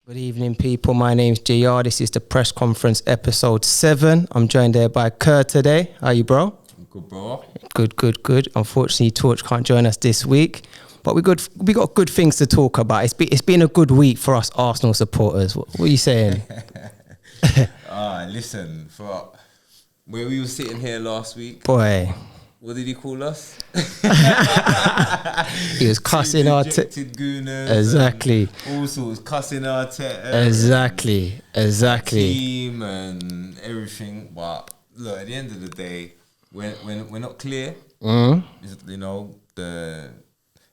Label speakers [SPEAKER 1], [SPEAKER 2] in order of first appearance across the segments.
[SPEAKER 1] Good evening, people. My name's JR. This is the press conference episode 7. I'm joined there by Kerr today. How are you, bro?
[SPEAKER 2] Good, bro.
[SPEAKER 1] Good. Unfortunately, Torch can't join us this week, but we got good things to talk about. It's been a good week for us Arsenal supporters. What are you saying?
[SPEAKER 2] Listen, for where we were sitting here last week,
[SPEAKER 1] Boy,
[SPEAKER 2] what did he call us?
[SPEAKER 1] he was cussing our
[SPEAKER 2] gooners.
[SPEAKER 1] Exactly.
[SPEAKER 2] All sorts, cussing our
[SPEAKER 1] Exactly.
[SPEAKER 2] Team and everything. But look, at the end of the day, when we're not clear, you know,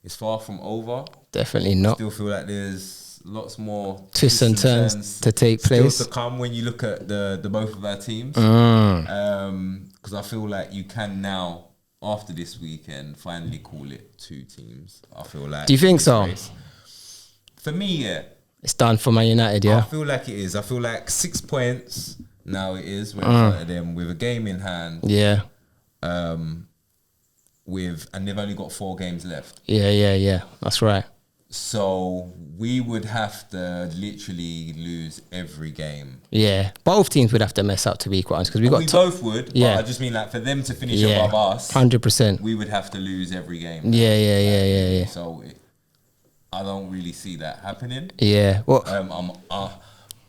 [SPEAKER 2] it's far from over.
[SPEAKER 1] Definitely not.
[SPEAKER 2] Still feel like there's lots more
[SPEAKER 1] twists and turns to take place.
[SPEAKER 2] Still to come when you look at the both of our teams. Because I feel like you can now, after this weekend, finally call it 2 teams. I feel like.
[SPEAKER 1] Do you think so?
[SPEAKER 2] Race. For me, yeah.
[SPEAKER 1] It's done for Man United, yeah?
[SPEAKER 2] I feel like it is. I feel like 6 points now it is when in front of them with a game in hand.
[SPEAKER 1] Yeah.
[SPEAKER 2] And they've only got 4 games left.
[SPEAKER 1] Yeah. That's right.
[SPEAKER 2] So we would have to literally lose every game.
[SPEAKER 1] Yeah, both teams would have to mess up, to be quite honest, because we
[SPEAKER 2] both would.
[SPEAKER 1] Yeah,
[SPEAKER 2] but I just mean like for them to finish above us,
[SPEAKER 1] 100%.
[SPEAKER 2] we would have to lose every game.
[SPEAKER 1] Yeah.
[SPEAKER 2] So I don't really see that happening.
[SPEAKER 1] Yeah. Well,
[SPEAKER 2] I'm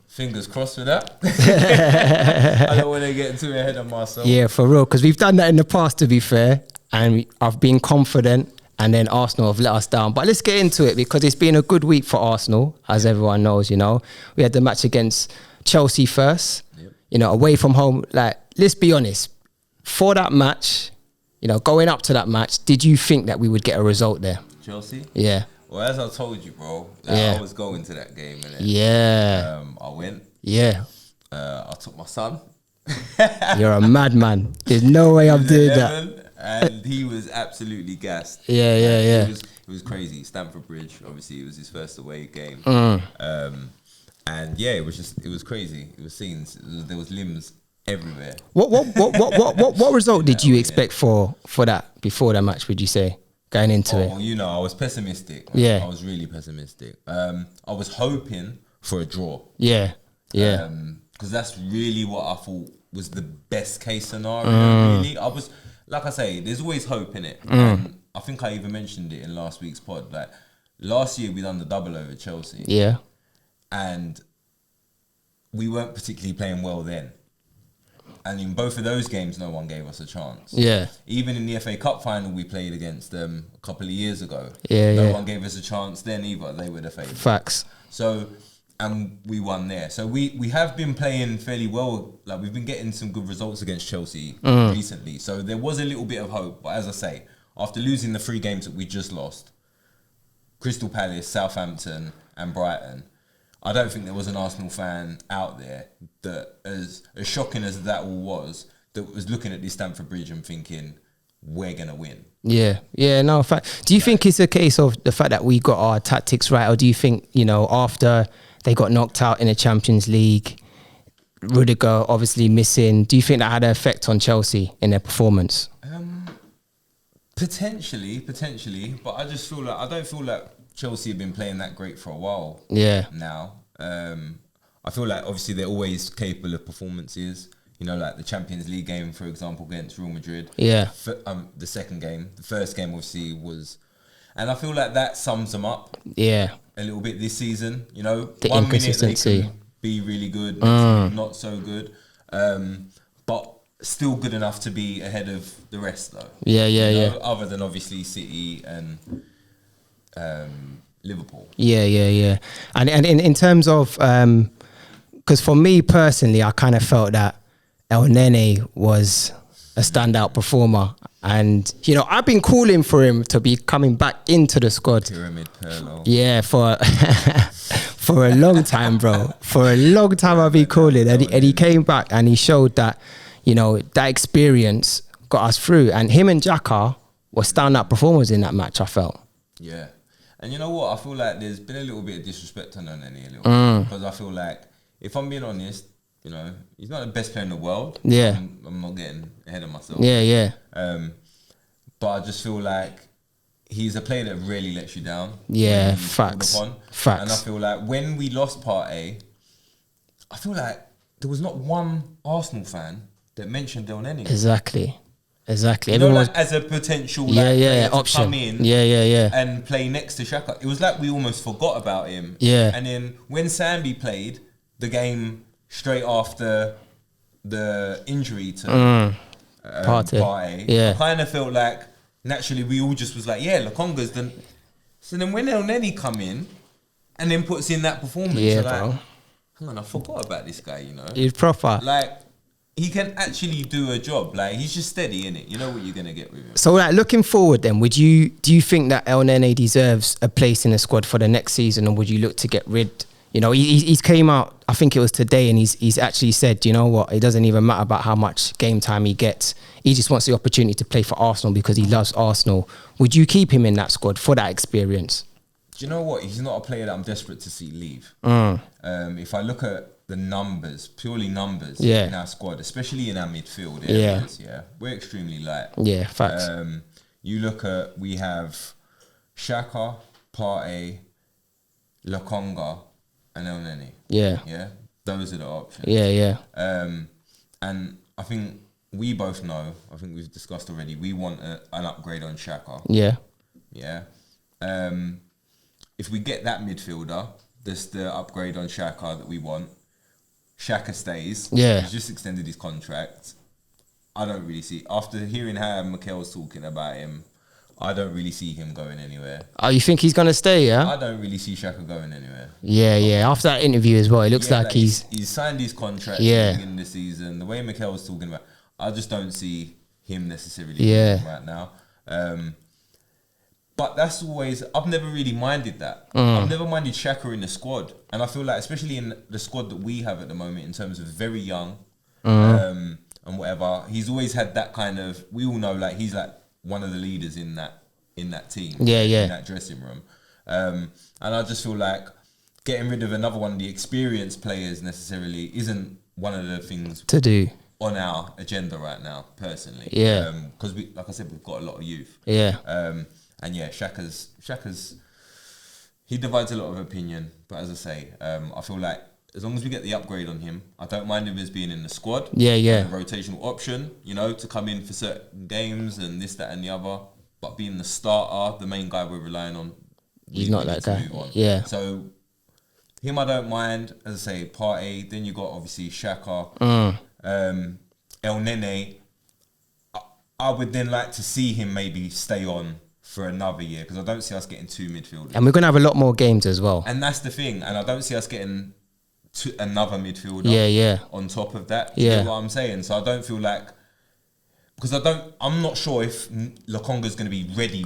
[SPEAKER 2] fingers crossed for that. I don't want to get too ahead of myself.
[SPEAKER 1] Yeah, for real, because we've done that in the past, to be fair, and I've been confident. And then Arsenal have let us down. But let's get into it because it's been a good week for Arsenal, as everyone knows, you know. We had the match against Chelsea first, you know, away from home. Like, let's be honest, for that match, you know, going up to that match, did you think that we would get a result there?
[SPEAKER 2] Chelsea?
[SPEAKER 1] Yeah.
[SPEAKER 2] Well, as I told you, bro, I was going to that game. Innit?
[SPEAKER 1] Yeah.
[SPEAKER 2] I went.
[SPEAKER 1] Yeah.
[SPEAKER 2] I took my son.
[SPEAKER 1] You're a madman. There's no way I'm doing that.
[SPEAKER 2] And he was absolutely gassed.
[SPEAKER 1] Yeah.
[SPEAKER 2] It was crazy. Stamford Bridge, obviously, it was his first away game. And yeah, it was crazy. It was scenes. There was limbs everywhere.
[SPEAKER 1] What result did you expect for that before that match? Would you say going into it?
[SPEAKER 2] You know, I was pessimistic.
[SPEAKER 1] Yeah,
[SPEAKER 2] I was really pessimistic. I was hoping for a draw.
[SPEAKER 1] Yeah.
[SPEAKER 2] Because that's really what I thought was the best case scenario. Really, I was. Like I say, there's always hope in it. I think I even mentioned it in last week's pod. Like last year, we done the double over Chelsea.
[SPEAKER 1] Yeah,
[SPEAKER 2] and we weren't particularly playing well then. And in both of those games, no one gave us a chance.
[SPEAKER 1] Yeah.
[SPEAKER 2] Even in the FA Cup final we played against them a couple of years ago.
[SPEAKER 1] No
[SPEAKER 2] one gave us a chance then either. They were the favourites.
[SPEAKER 1] Facts.
[SPEAKER 2] So. And we won there. So we have been playing fairly well. Like we've been getting some good results against Chelsea recently. So there was a little bit of hope. But as I say, after losing the 3 games that we just lost, Crystal Palace, Southampton and Brighton, I don't think there was an Arsenal fan out there that, as shocking as that all was, that was looking at this Stamford Bridge and thinking, we're going to win.
[SPEAKER 1] Yeah, no, fact. Do you think it's a case of the fact that we got our tactics right? Or do you think, you know, after they got knocked out in the Champions League, Rudiger obviously missing, do you think that had an effect on Chelsea in their performance?
[SPEAKER 2] Potentially, but I just feel like I don't feel like Chelsea have been playing that great for a while.
[SPEAKER 1] Yeah.
[SPEAKER 2] Now, I feel like obviously they're always capable of performances. You know, like the Champions League game, for example, against Real Madrid. Yeah. The second game, the first game obviously was, and I feel like that sums them up. Yeah. A little bit this season, you know,
[SPEAKER 1] the
[SPEAKER 2] 1
[SPEAKER 1] inconsistency.
[SPEAKER 2] minute they can be really good, not so good, but still good enough to be ahead of the rest, though. Yeah. Other than obviously City and Liverpool. Yeah.
[SPEAKER 1] And in terms of, because for me personally, I kind of felt that El Nene was a standout performer. And, you know, I've been calling for him to be coming back into the squad.
[SPEAKER 2] Pyramid Perlo.
[SPEAKER 1] Yeah, for a long time, bro. For a long time I've been calling. And he came back and he showed that, you know, that experience got us through. And him and Xhaka were standout performers in that match, I felt.
[SPEAKER 2] Yeah. And you know what? I feel like there's been a little bit of disrespect on El Nene a little bit. Because I feel like, if I'm being honest, you know, he's not the best player in the world.
[SPEAKER 1] Yeah.
[SPEAKER 2] I'm not getting ahead of myself.
[SPEAKER 1] Yeah.
[SPEAKER 2] But I just feel like he's a player that really lets you down.
[SPEAKER 1] Yeah,
[SPEAKER 2] when he's
[SPEAKER 1] facts.
[SPEAKER 2] called upon.
[SPEAKER 1] Facts.
[SPEAKER 2] And I feel like when we lost Partey, I feel like there was not one Arsenal fan that mentioned Elneny.
[SPEAKER 1] Exactly.
[SPEAKER 2] You know, like, as a potential player
[SPEAKER 1] option.
[SPEAKER 2] to come in and play next to Xhaka. It was like we almost forgot about him.
[SPEAKER 1] Yeah.
[SPEAKER 2] And then when Sambi played the game straight after the injury to Partey,
[SPEAKER 1] yeah.
[SPEAKER 2] I kind of felt like naturally we all just was like, yeah, Lokonga's done. So then when Elneny come in and then puts in that performance,
[SPEAKER 1] yeah,
[SPEAKER 2] you're
[SPEAKER 1] bro.
[SPEAKER 2] like, hang on, I forgot about this guy, you know.
[SPEAKER 1] He's proper.
[SPEAKER 2] Like, he can actually do a job. Like, he's just steady, innit? You know what you're gonna get with him.
[SPEAKER 1] So, like, looking forward, then, do you think that Elneny deserves a place in the squad for the next season, or would you look to get rid? You know, he's came out, I think it was today, and he's actually said, you know what, it doesn't even matter about how much game time he gets. He just wants the opportunity to play for Arsenal because he loves Arsenal. Would you keep him in that squad for that experience?
[SPEAKER 2] Do you know what? He's not a player that I'm desperate to see leave. If I look at the numbers, purely numbers in our squad, especially in our midfield areas, we're extremely light.
[SPEAKER 1] Yeah, facts.
[SPEAKER 2] You look at, we have Xhaka, Partey, Lokonga, and Elneny. Yeah, those are the options.
[SPEAKER 1] Yeah.
[SPEAKER 2] And I think we both know, I think we've discussed already, we want an upgrade on Xhaka. Yeah. If we get that midfielder, that's the upgrade on Xhaka that we want. Xhaka stays. He's just extended his contract. I don't really see, after hearing how Mikel's talking about him, I don't really see him going anywhere.
[SPEAKER 1] Oh, you think he's going to stay, yeah?
[SPEAKER 2] I don't really see Xhaka going anywhere.
[SPEAKER 1] Yeah. After that interview as well, it looks like he's
[SPEAKER 2] signed his contract in the season. The way Mikel's talking about, I just don't see him necessarily right now. But that's always, I've never really minded that. I've never minded Xhaka in the squad. And I feel like, especially in the squad that we have at the moment, in terms of very young and whatever, he's always had that kind of, we all know, like, he's like one of the leaders in that team. In that dressing room. And I just feel like getting rid of another one of the experienced players necessarily isn't one of the things
[SPEAKER 1] to do
[SPEAKER 2] on our agenda right now, personally. Because we, like I said, we've got a lot of youth. And yeah, Xhaka's he divides a lot of opinion, but as I say, I feel like as long as we get the upgrade on him, I don't mind him as being in the squad. A rotational option, you know, to come in for certain games and this, that, and the other. But being the starter, the main guy we're relying on,
[SPEAKER 1] he's not that guy.
[SPEAKER 2] So him, I don't mind. As I say, Partey. Then you got obviously Xhaka, Elneny. I would then like to see him maybe stay on for another year, because I don't see us getting two midfielders.
[SPEAKER 1] And we're going to have a lot more games as well.
[SPEAKER 2] And that's the thing. And I don't see us getting another midfielder on top of that. Do you get what I'm saying? So I don't feel like, because I'm not sure if Lokonga's going to be ready.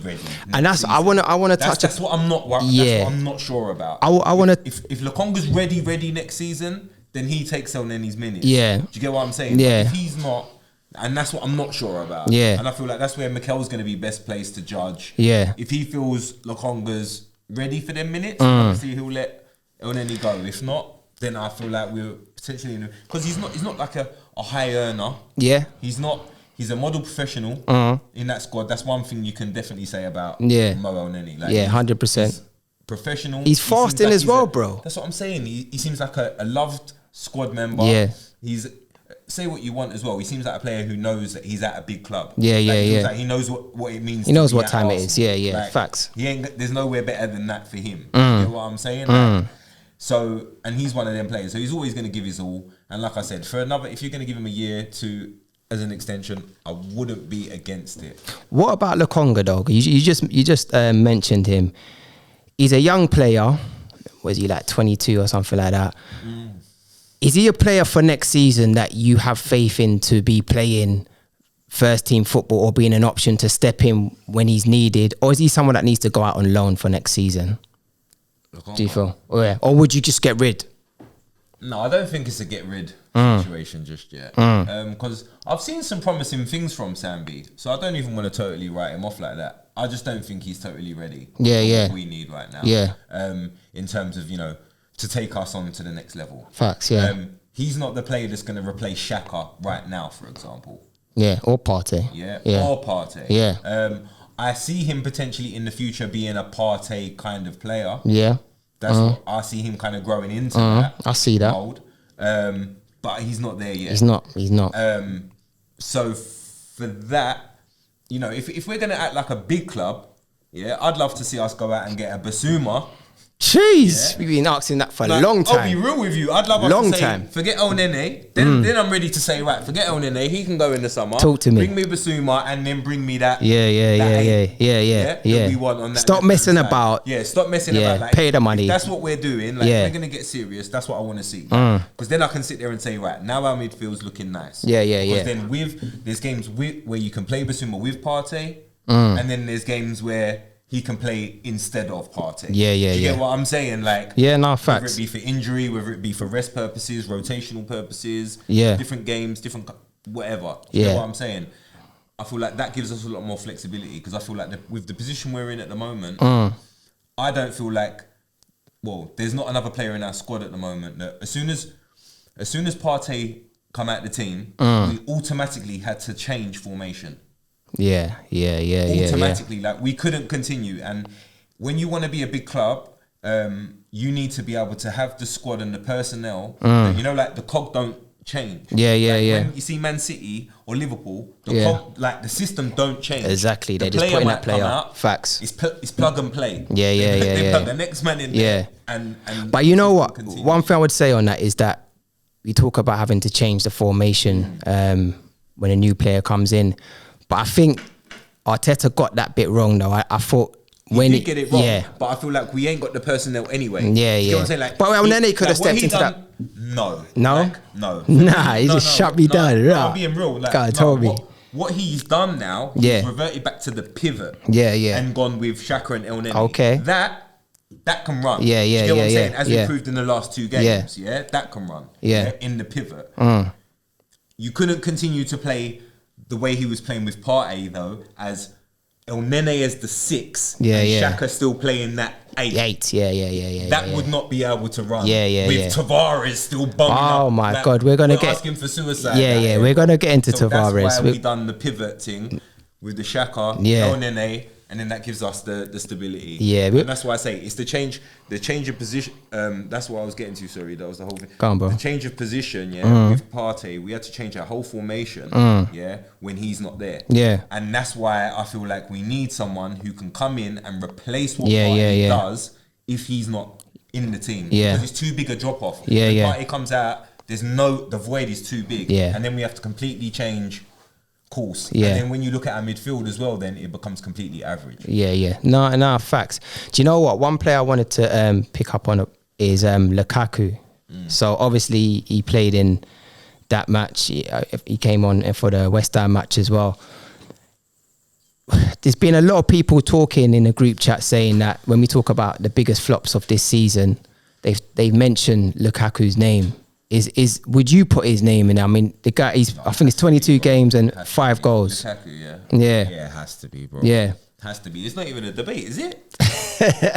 [SPEAKER 1] And that's, I want to touch.
[SPEAKER 2] That's what I'm not. That's what I'm not sure about.
[SPEAKER 1] I want to.
[SPEAKER 2] If Lokonga's ready next season, then he takes Elneny's minutes. Do you get what I'm saying?
[SPEAKER 1] Yeah.
[SPEAKER 2] If he's not, and that's what I'm not sure about. And I feel like that's where Mikel's going to be best placed to judge. If he feels Lokonga's ready for them minutes, obviously he'll let Elneny go. If not, then I feel like we're potentially in, because he's not like a high earner. He's not. He's a model professional in that squad. That's one thing you can definitely say about Mo Elneny. Like,
[SPEAKER 1] 100%.
[SPEAKER 2] Professional.
[SPEAKER 1] He's fast in as well, bro.
[SPEAKER 2] That's what I'm saying. He seems like a loved squad member. He's, say what you want as well, he seems like a player who knows that he's at a big club. Like he knows what it means.
[SPEAKER 1] He knows what time it is. Like, facts.
[SPEAKER 2] There's nowhere better than that for him. You know what I'm saying? Like, so, and he's one of them players. So he's always going to give his all. And like I said, for another, if you're going to give him a year to as an extension, I wouldn't be against it. What
[SPEAKER 1] about Lokonga, dog? You just mentioned him. He's a young player. Was he like 22 or something like that? Is he a player for next season that you have faith in to be playing first team football or being an option to step in when he's needed? Or is he someone that needs to go out on loan for next season? Do you feel? Or would you just get rid?
[SPEAKER 2] No, I don't think it's a get rid situation just yet. Because I've seen some promising things from Sambi, so I don't even want to totally write him off like that. I just don't think he's totally ready. What we need right now. In terms of, to take us on to the next level.
[SPEAKER 1] Facts.
[SPEAKER 2] He's not the player that's going to replace Xhaka right now, for example.
[SPEAKER 1] Or Partey.
[SPEAKER 2] Or Partey. I see him potentially in the future being a Partey kind of player.
[SPEAKER 1] Yeah.
[SPEAKER 2] That's what I see him kind of growing into that.
[SPEAKER 1] I see that.
[SPEAKER 2] Mold. But he's not there yet.
[SPEAKER 1] He's not.
[SPEAKER 2] So for that, you know, if we're gonna act like a big club, yeah, I'd love to see us go out and get a Basuma.
[SPEAKER 1] Jeez, we've been asking that for a long time.
[SPEAKER 2] I'll be real with you. I'd love us to say, forget El Nene. Then I'm ready to say, right, forget El Nene. He can go in the summer.
[SPEAKER 1] Talk to me.
[SPEAKER 2] Bring me Basuma and then bring me that.
[SPEAKER 1] Yeah.
[SPEAKER 2] That we want on that.
[SPEAKER 1] Stop messing about.
[SPEAKER 2] Yeah, stop messing about. Like,
[SPEAKER 1] pay the money.
[SPEAKER 2] If that's what we're doing. Like, if we're gonna get serious, that's what I want to see. Because then I can sit there and say, right, now our midfield's looking nice.
[SPEAKER 1] Yeah.
[SPEAKER 2] Because then there's games where you can play Basuma with Partey, and then there's games where he can play instead of Partey.
[SPEAKER 1] Yeah.
[SPEAKER 2] You get what I'm saying? Like,
[SPEAKER 1] facts.
[SPEAKER 2] Whether it be for injury, whether it be for rest purposes, rotational purposes, different games, different whatever. You get what I'm saying? I feel like that gives us a lot more flexibility because I feel like with the position we're in at the moment, I don't feel like, well, there's not another player in our squad at the moment that as soon as Partey come out the team, we automatically had to change formation.
[SPEAKER 1] Yeah.
[SPEAKER 2] Automatically, like we couldn't continue. And when you want to be a big club, you need to be able to have the squad and the personnel. That, you know, like the cog don't change.
[SPEAKER 1] Yeah.
[SPEAKER 2] When you see Man City or Liverpool, the cog, like the system don't change.
[SPEAKER 1] Exactly. They just put in that player.
[SPEAKER 2] Out,
[SPEAKER 1] Facts.
[SPEAKER 2] It's plug and play.
[SPEAKER 1] Yeah.
[SPEAKER 2] Plug the next man in there. And
[SPEAKER 1] but you know what? One thing I would say on that is that we talk about having to change the formation when a new player comes in. But I think Arteta got that bit wrong though. I thought when
[SPEAKER 2] he did get it wrong, but I feel like we ain't got the personnel anyway.
[SPEAKER 1] You know what I'm saying? Like, but well, then they could have stepped into that.
[SPEAKER 2] No.
[SPEAKER 1] Nah, he's just shut me down.
[SPEAKER 2] No, I'm being real. Like,
[SPEAKER 1] God told me.
[SPEAKER 2] What he's done now, he's reverted back to the pivot.
[SPEAKER 1] And
[SPEAKER 2] gone with Xhaka and El Nene.
[SPEAKER 1] Okay.
[SPEAKER 2] That can run.
[SPEAKER 1] You know what I'm saying?
[SPEAKER 2] As we proved in the last 2 games, that can run. In the pivot. You couldn't continue to play the way he was playing with Partey though, as El Nene as the 6, and Xhaka still playing that 8. That would not be able to run. With Tavares still bumming up.
[SPEAKER 1] Oh my God, we're gonna get
[SPEAKER 2] asking for suicide.
[SPEAKER 1] We're gonna get into Tavares.
[SPEAKER 2] That's why we done the pivot thing with the Xhaka, El Nene, and then that gives us the stability. And that's why I say it's the change of position. That's what I was getting to. Sorry, that was the whole thing.
[SPEAKER 1] Go on, bro.
[SPEAKER 2] The change of position, with Partey, we had to change our whole formation, when he's not there. And that's why I feel like we need someone who can come in and replace what Partey does if he's not in the team. Because it's too big a drop off. When Partey comes out, the void is too big. And then we have to completely change course. And then when you look at our midfield as well, then it becomes completely average.
[SPEAKER 1] No, facts. Do you know what? One player I wanted to pick up on is Lukaku. So obviously he played in that match. He came on for the West Ham match as well. There's been a lot of people talking in the group chat saying that when we talk about the biggest flops of this season, they've mentioned Lukaku's name. Would you put his name in? I mean, the guy, I think it's 22 games and 5 goals.
[SPEAKER 2] Lukaku,
[SPEAKER 1] Yeah,
[SPEAKER 2] it has to be, bro.
[SPEAKER 1] Yeah.
[SPEAKER 2] Has to be. It's not even a debate, is it?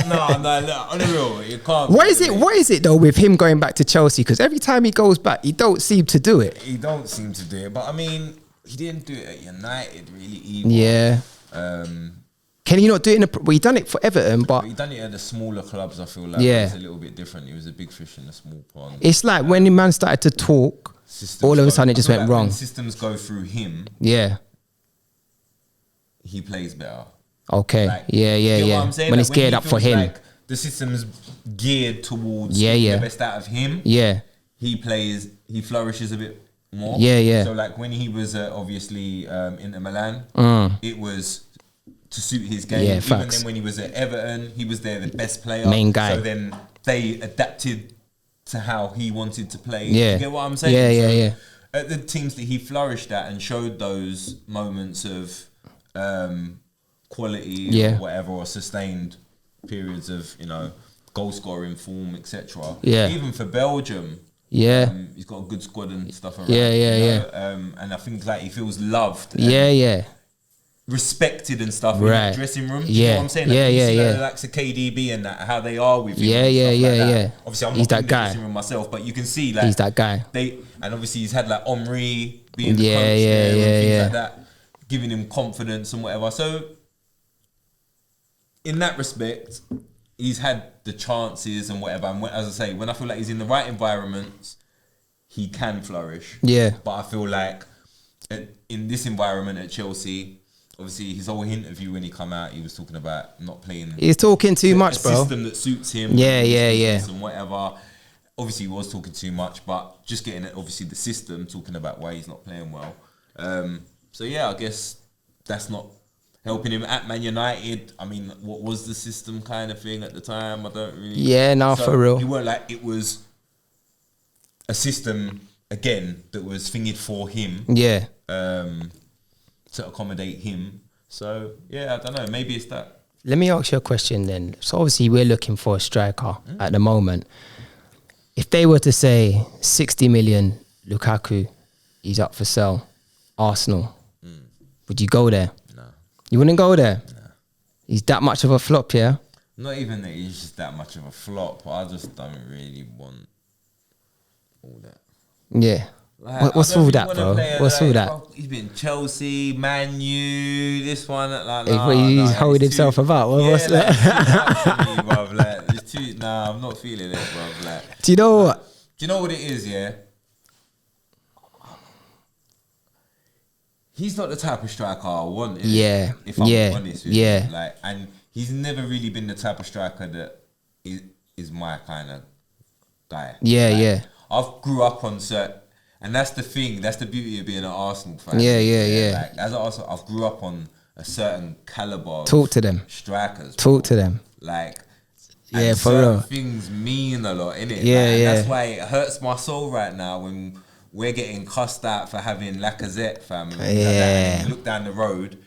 [SPEAKER 2] No, on the real, it can't.
[SPEAKER 1] What is it though with him going back to Chelsea? Because every time he goes back, he don't seem to do it.
[SPEAKER 2] He don't seem to do it. But I mean, he didn't do it at United really either. Can he not do it he done it for Everton, but he done it at the smaller clubs. I feel like it's a little bit different. He was a big fish in a small pond.
[SPEAKER 1] It's like when the man started to talk, all of a sudden it just went wrong.
[SPEAKER 2] When systems go through him. He plays better.
[SPEAKER 1] Okay.
[SPEAKER 2] Like,
[SPEAKER 1] What I'm saying? When it's geared up for him.
[SPEAKER 2] Like the system's geared towards the best out of him. He flourishes a bit more. So like when he was obviously in Milan, it was to suit his game. Even then when he was at Everton, he was there the best player.
[SPEAKER 1] Main guy.
[SPEAKER 2] So then they adapted to how he wanted to play. You get what I'm saying? At the teams that he flourished at and showed those moments of quality or whatever, or sustained periods of, goal scoring form, etc. Even for Belgium, he's got a good squad and stuff around. And I think like he feels loved. Respected and stuff in the dressing room. You know what I'm saying? Like, like the KDB and that, how they are with him. Obviously, I'm not in the dressing room myself, but you can see like
[SPEAKER 1] he's that guy.
[SPEAKER 2] And obviously he's had like Omri being the coach there and things like that, giving him confidence and whatever. So in that respect, he's had the chances and whatever. And as I say, when I feel like he's in the right environments, he can flourish.
[SPEAKER 1] Yeah.
[SPEAKER 2] But I feel like in this environment at Chelsea, obviously his whole interview when he come out, he was talking about not playing.
[SPEAKER 1] He's talking too much, bro.
[SPEAKER 2] A system that suits him.
[SPEAKER 1] Yeah.
[SPEAKER 2] And whatever. Obviously, he was talking too much, but just getting obviously the system, talking about why he's not playing well. So yeah, I guess that's not helping him at Man United. I mean, what was the system kind of thing at the time? I don't really.
[SPEAKER 1] Yeah, no, for real.
[SPEAKER 2] You weren't like it was a system again that was thingied for him.
[SPEAKER 1] Yeah.
[SPEAKER 2] To accommodate him. So yeah, I don't know. Maybe it's that.
[SPEAKER 1] Let me ask you a question then. So obviously we're looking for a striker at the moment. If they were to say 60 million, Lukaku, he's up for sale, Arsenal, would you go there?
[SPEAKER 2] No.
[SPEAKER 1] You wouldn't go there?
[SPEAKER 2] No.
[SPEAKER 1] He's that much of a flop, yeah?
[SPEAKER 2] Not even that he's just that much of a flop. I just don't really want all that.
[SPEAKER 1] Yeah.
[SPEAKER 2] Like,
[SPEAKER 1] what's all that, bro? What's all that?
[SPEAKER 2] He's been Chelsea, Man U, this one. Like,
[SPEAKER 1] he's holding himself about. What's that?
[SPEAKER 2] Me, bruv, like, it's too. Nah, I'm not feeling it, bruv. Like,
[SPEAKER 1] do you know what?
[SPEAKER 2] Do you know what it is? Yeah. He's not the type of striker I want.
[SPEAKER 1] Yeah.
[SPEAKER 2] If I'm honest with you. Like, and he's never really been the type of striker that is my kind of guy.
[SPEAKER 1] Yeah,
[SPEAKER 2] like, I've grew up on certain. And that's the thing. That's the beauty of being an Arsenal fan.
[SPEAKER 1] Yeah.
[SPEAKER 2] Like, as an Arsenal, I've grew up on a certain caliber.
[SPEAKER 1] Talk to them.
[SPEAKER 2] Strikers.
[SPEAKER 1] Talk to them.
[SPEAKER 2] Like,
[SPEAKER 1] yeah,
[SPEAKER 2] and
[SPEAKER 1] for real.
[SPEAKER 2] things mean a lot, innit?
[SPEAKER 1] Yeah,
[SPEAKER 2] like,
[SPEAKER 1] yeah.
[SPEAKER 2] That's why it hurts my soul right now when we're getting cussed out for having Lacazette, fam. And things like that. And you look down the road,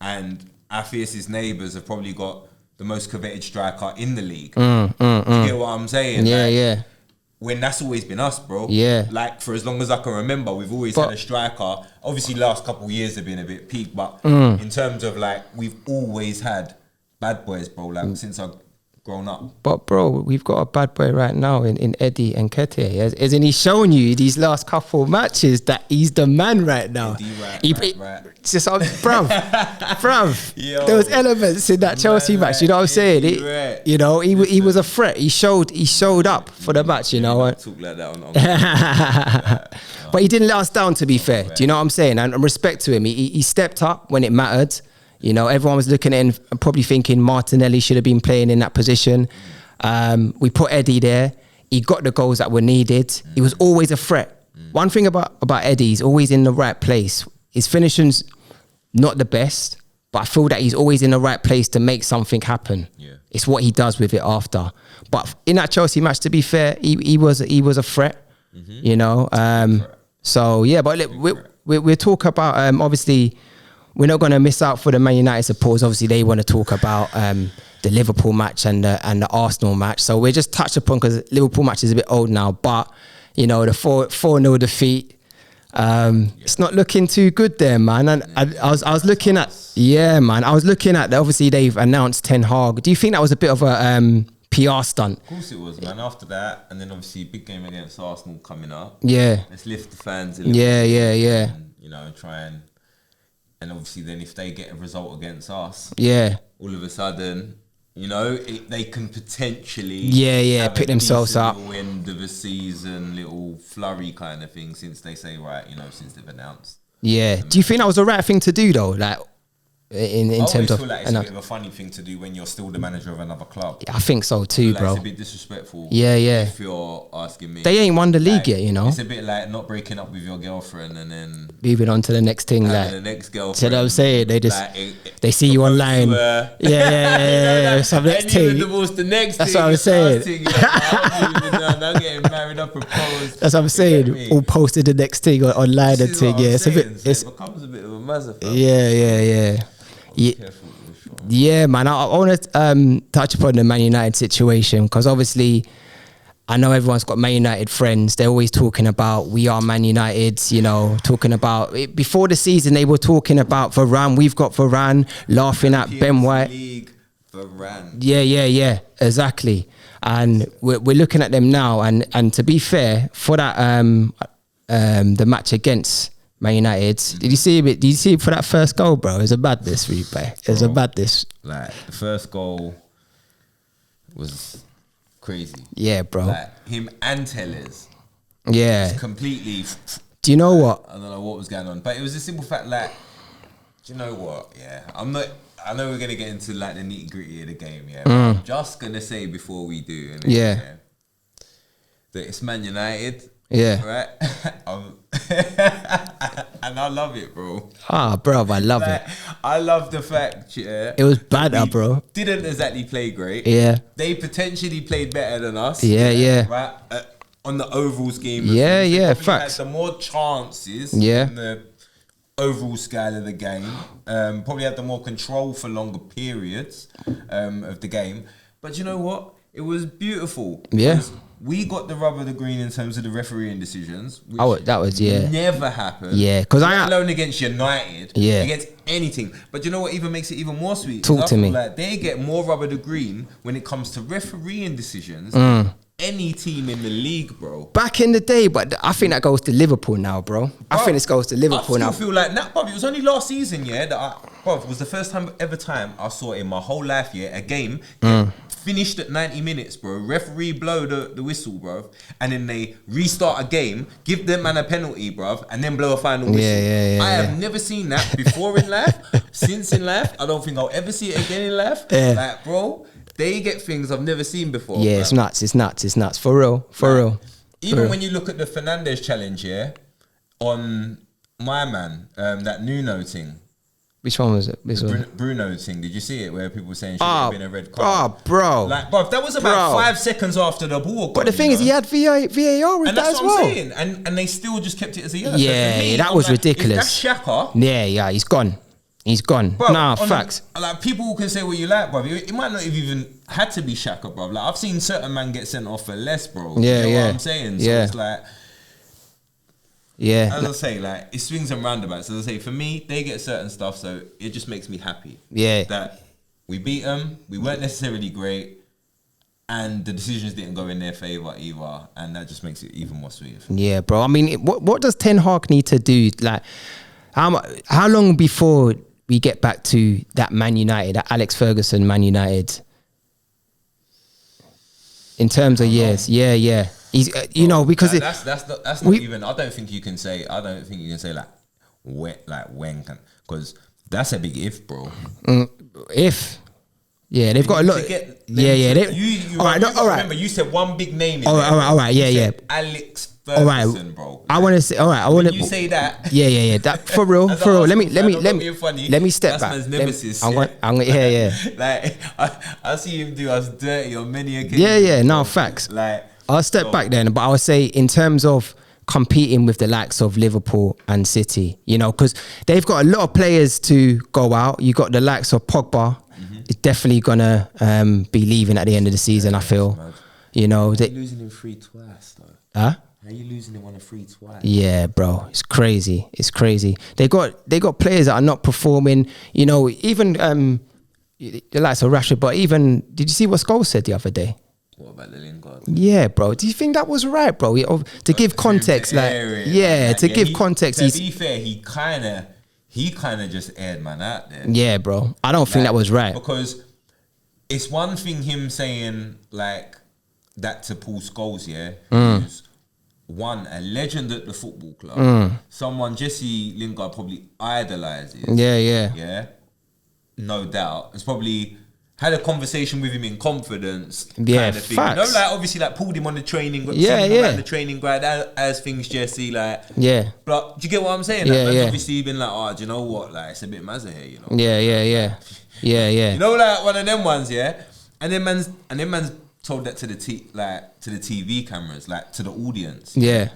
[SPEAKER 2] and our fiercest neighbours have probably got the most coveted striker in the league. You get what I'm saying?
[SPEAKER 1] Yeah,
[SPEAKER 2] like,
[SPEAKER 1] yeah.
[SPEAKER 2] When that's always been us, bro.
[SPEAKER 1] Yeah.
[SPEAKER 2] Like, for as long as I can remember, we've always had a striker. Obviously, last couple of years have been a bit peak, but in terms of, like, we've always had bad boys, bro, like, since I've grown up.
[SPEAKER 1] But, bro, we've got a bad boy right now in Eddie and Nketiah. Hasn't he shown you these last couple of matches that he's the man right now?
[SPEAKER 2] Eddie, right.
[SPEAKER 1] It's just, bruv,
[SPEAKER 2] Yo.
[SPEAKER 1] there was elements in that Chelsea match, you know what I'm saying? You know, he was a threat. He showed up for the match, you know.
[SPEAKER 2] Talk like that on
[SPEAKER 1] But he didn't let us down, to be fair. Do you know what I'm saying? And respect to him. He stepped up when it mattered. You know, everyone was looking at him and probably thinking Martinelli should have been playing in that position. We put Eddie there. He got the goals that were needed. He was always a threat. One thing about Eddie, he's always in the right place. His finishing's not the best, but I feel that he's always in the right place to make something happen. Yeah. It's what he does with it after. But in that Chelsea match, to be fair, he was a threat. You know. So yeah, but we'll talk about obviously. We're not going to miss out for the Man United supporters. Obviously, they want to talk about the Liverpool match and the Arsenal match. So we'll just touch upon, because Liverpool match is a bit old now. But, you know, the 4-0 defeat, it's not looking too good there, man. And I was looking at, obviously they've announced Ten Hag. Do you think that was a bit of a PR stunt?
[SPEAKER 2] Of course it was, man. After that, and then obviously big game against Arsenal coming up.
[SPEAKER 1] Yeah.
[SPEAKER 2] Let's lift the fans a little
[SPEAKER 1] bit. Yeah.
[SPEAKER 2] And, you know, try and obviously then if they get a result against us, all of a sudden, you know, they can potentially
[SPEAKER 1] pick themselves up.
[SPEAKER 2] End of a season, little flurry kind of thing, since they say, right, you know, since they've announced.
[SPEAKER 1] Yeah. Do you think that was the right thing to do though? Like, in terms of,
[SPEAKER 2] I feel like it's a bit of a funny thing to do when you're still the manager of another club.
[SPEAKER 1] Yeah, I think so too,
[SPEAKER 2] like
[SPEAKER 1] bro.
[SPEAKER 2] It's a bit disrespectful.
[SPEAKER 1] Yeah.
[SPEAKER 2] If you're asking me,
[SPEAKER 1] they ain't won the league yet, you know.
[SPEAKER 2] It's a bit like not breaking up with your girlfriend and then
[SPEAKER 1] moving on to the next thing, like
[SPEAKER 2] the next girlfriend.
[SPEAKER 1] You know what I'm saying? They just they see you online. Yeah. Some next thing.
[SPEAKER 2] The next
[SPEAKER 1] That's what I'm saying.
[SPEAKER 2] I'm getting married up, proposed.
[SPEAKER 1] That's what I'm saying. All posted the next thing online and thing. Yeah, it's a bit.
[SPEAKER 2] It becomes a bit of a mazza.
[SPEAKER 1] Yeah, man. I want to touch upon the Man United situation, because obviously I know everyone's got Man United friends. They're always talking about, we are Man United, you know, talking about before the season. They were talking about Varane. We've got Varane, laughing at Ben White.
[SPEAKER 2] Varane.
[SPEAKER 1] Yeah, exactly. And we're looking at them now. And to be fair, for that the match against Man United. Did you see it? Did you see it for that first goal, bro? It was a badness, replay. It was a badness.
[SPEAKER 2] Like the first goal was crazy.
[SPEAKER 1] Yeah, bro.
[SPEAKER 2] Like him and Tellez.
[SPEAKER 1] Yeah.
[SPEAKER 2] Completely.
[SPEAKER 1] Do you know what?
[SPEAKER 2] I don't know what was going on, but it was a simple fact. Like, do you know what? Yeah, I'm not. I know we're gonna get into like the nitty gritty of the game. Yeah, but I'm just gonna say before we do. That it's Man United.
[SPEAKER 1] Yeah.
[SPEAKER 2] Right. And I love it, bro.
[SPEAKER 1] Ah, bro, I love it.
[SPEAKER 2] I love the fact, yeah.
[SPEAKER 1] It was bad, bro.
[SPEAKER 2] Didn't exactly play great.
[SPEAKER 1] Yeah.
[SPEAKER 2] They potentially played better than us.
[SPEAKER 1] Yeah.
[SPEAKER 2] Right. On the overall scheme.
[SPEAKER 1] Yeah. Facts.
[SPEAKER 2] Had the more chances.
[SPEAKER 1] Yeah.
[SPEAKER 2] In the overall scale of the game. Probably had the more control for longer periods of the game. But you know what? It was beautiful.
[SPEAKER 1] Yeah.
[SPEAKER 2] We got the rub of the green in terms of the refereeing decisions. Which
[SPEAKER 1] that was
[SPEAKER 2] never happened.
[SPEAKER 1] Yeah, because
[SPEAKER 2] alone against United.
[SPEAKER 1] Yeah.
[SPEAKER 2] Against anything. But you know what even makes it even more sweet?
[SPEAKER 1] Talk to me.
[SPEAKER 2] Like they get more rub of the green when it comes to refereeing decisions. Any team in the league, bro.
[SPEAKER 1] Back in the day, but I think that goes to Liverpool now, bro. I think this goes to Liverpool now.
[SPEAKER 2] I still feel like that, bro. It was only last season, yeah, that it was the first time I saw in my whole life, yeah, a game finished at 90 minutes, bro. Referee blow the whistle, bro, and then they restart a game, give them man a penalty, bro, and then blow a final whistle. I have never seen that before in life, since in life. I don't think I'll ever see it again in life. Like, bro. They get things I've never seen before.
[SPEAKER 1] Yeah, it's nuts. For real.
[SPEAKER 2] Even when you look at the Fernandes challenge here, on my man, that Nuno thing.
[SPEAKER 1] Which one was it?
[SPEAKER 2] Bruno thing. Did you see it where people were saying should have been a red card?
[SPEAKER 1] Oh, bro.
[SPEAKER 2] Like, bro, that was about 5 seconds after the ball.
[SPEAKER 1] But the thing is, he had VAR with
[SPEAKER 2] and
[SPEAKER 1] that as well.
[SPEAKER 2] I'm saying. And they still just kept it as a yellow.
[SPEAKER 1] Yeah, that was ridiculous.
[SPEAKER 2] If that's Xhaka.
[SPEAKER 1] Yeah, he's gone. He's gone. Nah, facts.
[SPEAKER 2] Like people can say what you like, bro. It might not have even had to be Xhaka, bro. Like I've seen certain man get sent off for less, bro.
[SPEAKER 1] Yeah,
[SPEAKER 2] you know what I'm saying? So it's like, as I say, like it swings and roundabouts. As I say, for me, they get certain stuff, so it just makes me happy.
[SPEAKER 1] Yeah,
[SPEAKER 2] that we beat them. We weren't necessarily great, and the decisions didn't go in their favour either, and that just makes it even more sweet.
[SPEAKER 1] Yeah, bro. I mean, what does Ten Hag need to do? Like, how long before we get back to that Man United, that Alex Ferguson Man United? In terms of years, yeah. He's, because
[SPEAKER 2] that's not even. I don't think you can say like when because that's a big if, bro.
[SPEAKER 1] If. Yeah, they've got a lot. All right.
[SPEAKER 2] Remember, you said one big name.
[SPEAKER 1] All right. Yeah.
[SPEAKER 2] Alex Ferguson, bro.
[SPEAKER 1] I want to say. All right. I want to.
[SPEAKER 2] You say that.
[SPEAKER 1] Yeah. That for real. Let me step back.
[SPEAKER 2] That's man's nemesis.
[SPEAKER 1] Yeah.
[SPEAKER 2] Like I see him do us dirty on many occasions.
[SPEAKER 1] Yeah. No facts.
[SPEAKER 2] Like
[SPEAKER 1] I'll step back then, but I would say in terms of competing with the likes of Liverpool and City, because they've got a lot of players to go out. You got the likes of Pogba. It's definitely gonna be leaving at the end of the season. I feel,
[SPEAKER 2] You're losing him free twice, though.
[SPEAKER 1] Huh?
[SPEAKER 2] How you losing him on a free twice?
[SPEAKER 1] Yeah, bro, it's crazy. They got players that are not performing. Even the likes of Rashford. But even did you see what Scholes said the other day?
[SPEAKER 2] What about the Lingard?
[SPEAKER 1] Yeah, bro. Do you think that was right, bro? To give context, give context.
[SPEAKER 2] To be fair, he kind of just aired man out there.
[SPEAKER 1] Yeah, bro. I don't think that was right.
[SPEAKER 2] Because it's one thing him saying like that to Paul Scholes, who's a legend at the football club. Someone Jesse Lingard probably idolizes. Yeah. No doubt. It's probably had a conversation with him in confidence.
[SPEAKER 1] Yeah,
[SPEAKER 2] kind of thing.
[SPEAKER 1] facts.
[SPEAKER 2] Obviously pulled him on the training.
[SPEAKER 1] The
[SPEAKER 2] training ground as things, Jesse.
[SPEAKER 1] Yeah.
[SPEAKER 2] But do you get what I'm saying? Obviously been like, do you know what? Like it's a bit mazza here,
[SPEAKER 1] Yeah.
[SPEAKER 2] One of them ones, yeah. And then man's told that to the TV cameras, like to the audience.
[SPEAKER 1] Yeah.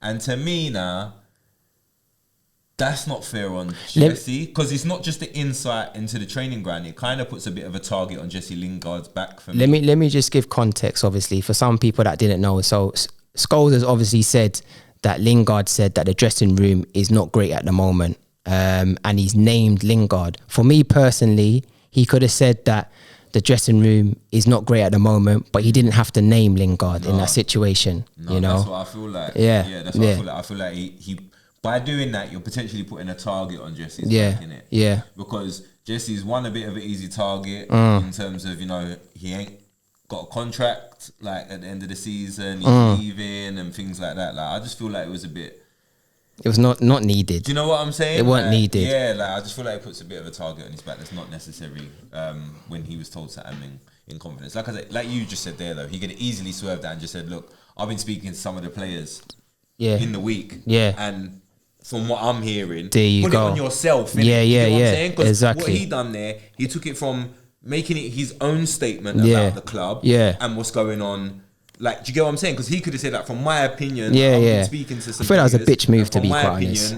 [SPEAKER 2] And to me now, that's not fair on Jesse, because it's not just the insight into the training ground. It kind of puts a bit of a target on Jesse Lingard's back for me.
[SPEAKER 1] Let me just give context, obviously, for some people that didn't know. So Scholes has obviously said that Lingard said that the dressing room is not great at the moment, and he's named Lingard. For me personally, he could have said that the dressing room is not great at the moment, but he didn't have to name Lingard in that situation.
[SPEAKER 2] That's what I feel like.
[SPEAKER 1] Yeah,
[SPEAKER 2] that's what I feel like. I feel like he by doing that, you're potentially putting a target on Jesse's back, innit?
[SPEAKER 1] Yeah.
[SPEAKER 2] Because Jesse's one a bit of an easy target in terms of, you know, he ain't got a contract like at the end of the season, he's leaving and things like that. Like I just feel like it was a bit.
[SPEAKER 1] It was not needed.
[SPEAKER 2] Do you know what I'm saying?
[SPEAKER 1] It wasn't needed.
[SPEAKER 2] Yeah, like I just feel like it puts a bit of a target on his back that's not necessary when he was told to in confidence. Like I said, like you just said there though, he could easily swerve that and just said, look, I've been speaking to some of the players in the week.
[SPEAKER 1] Yeah.
[SPEAKER 2] And from what I'm hearing,
[SPEAKER 1] there you
[SPEAKER 2] put
[SPEAKER 1] go.
[SPEAKER 2] it on yourself.
[SPEAKER 1] Yeah,
[SPEAKER 2] you know what I'm
[SPEAKER 1] yeah.
[SPEAKER 2] saying? 'Cause
[SPEAKER 1] exactly.
[SPEAKER 2] what he done there, he took it from making it his own statement about the club and what's going on. Like, do you get what I'm saying? Because he could have said that, from my opinion, I've been speaking to some
[SPEAKER 1] I feel that was a bitch move, to be
[SPEAKER 2] quite
[SPEAKER 1] quite honest.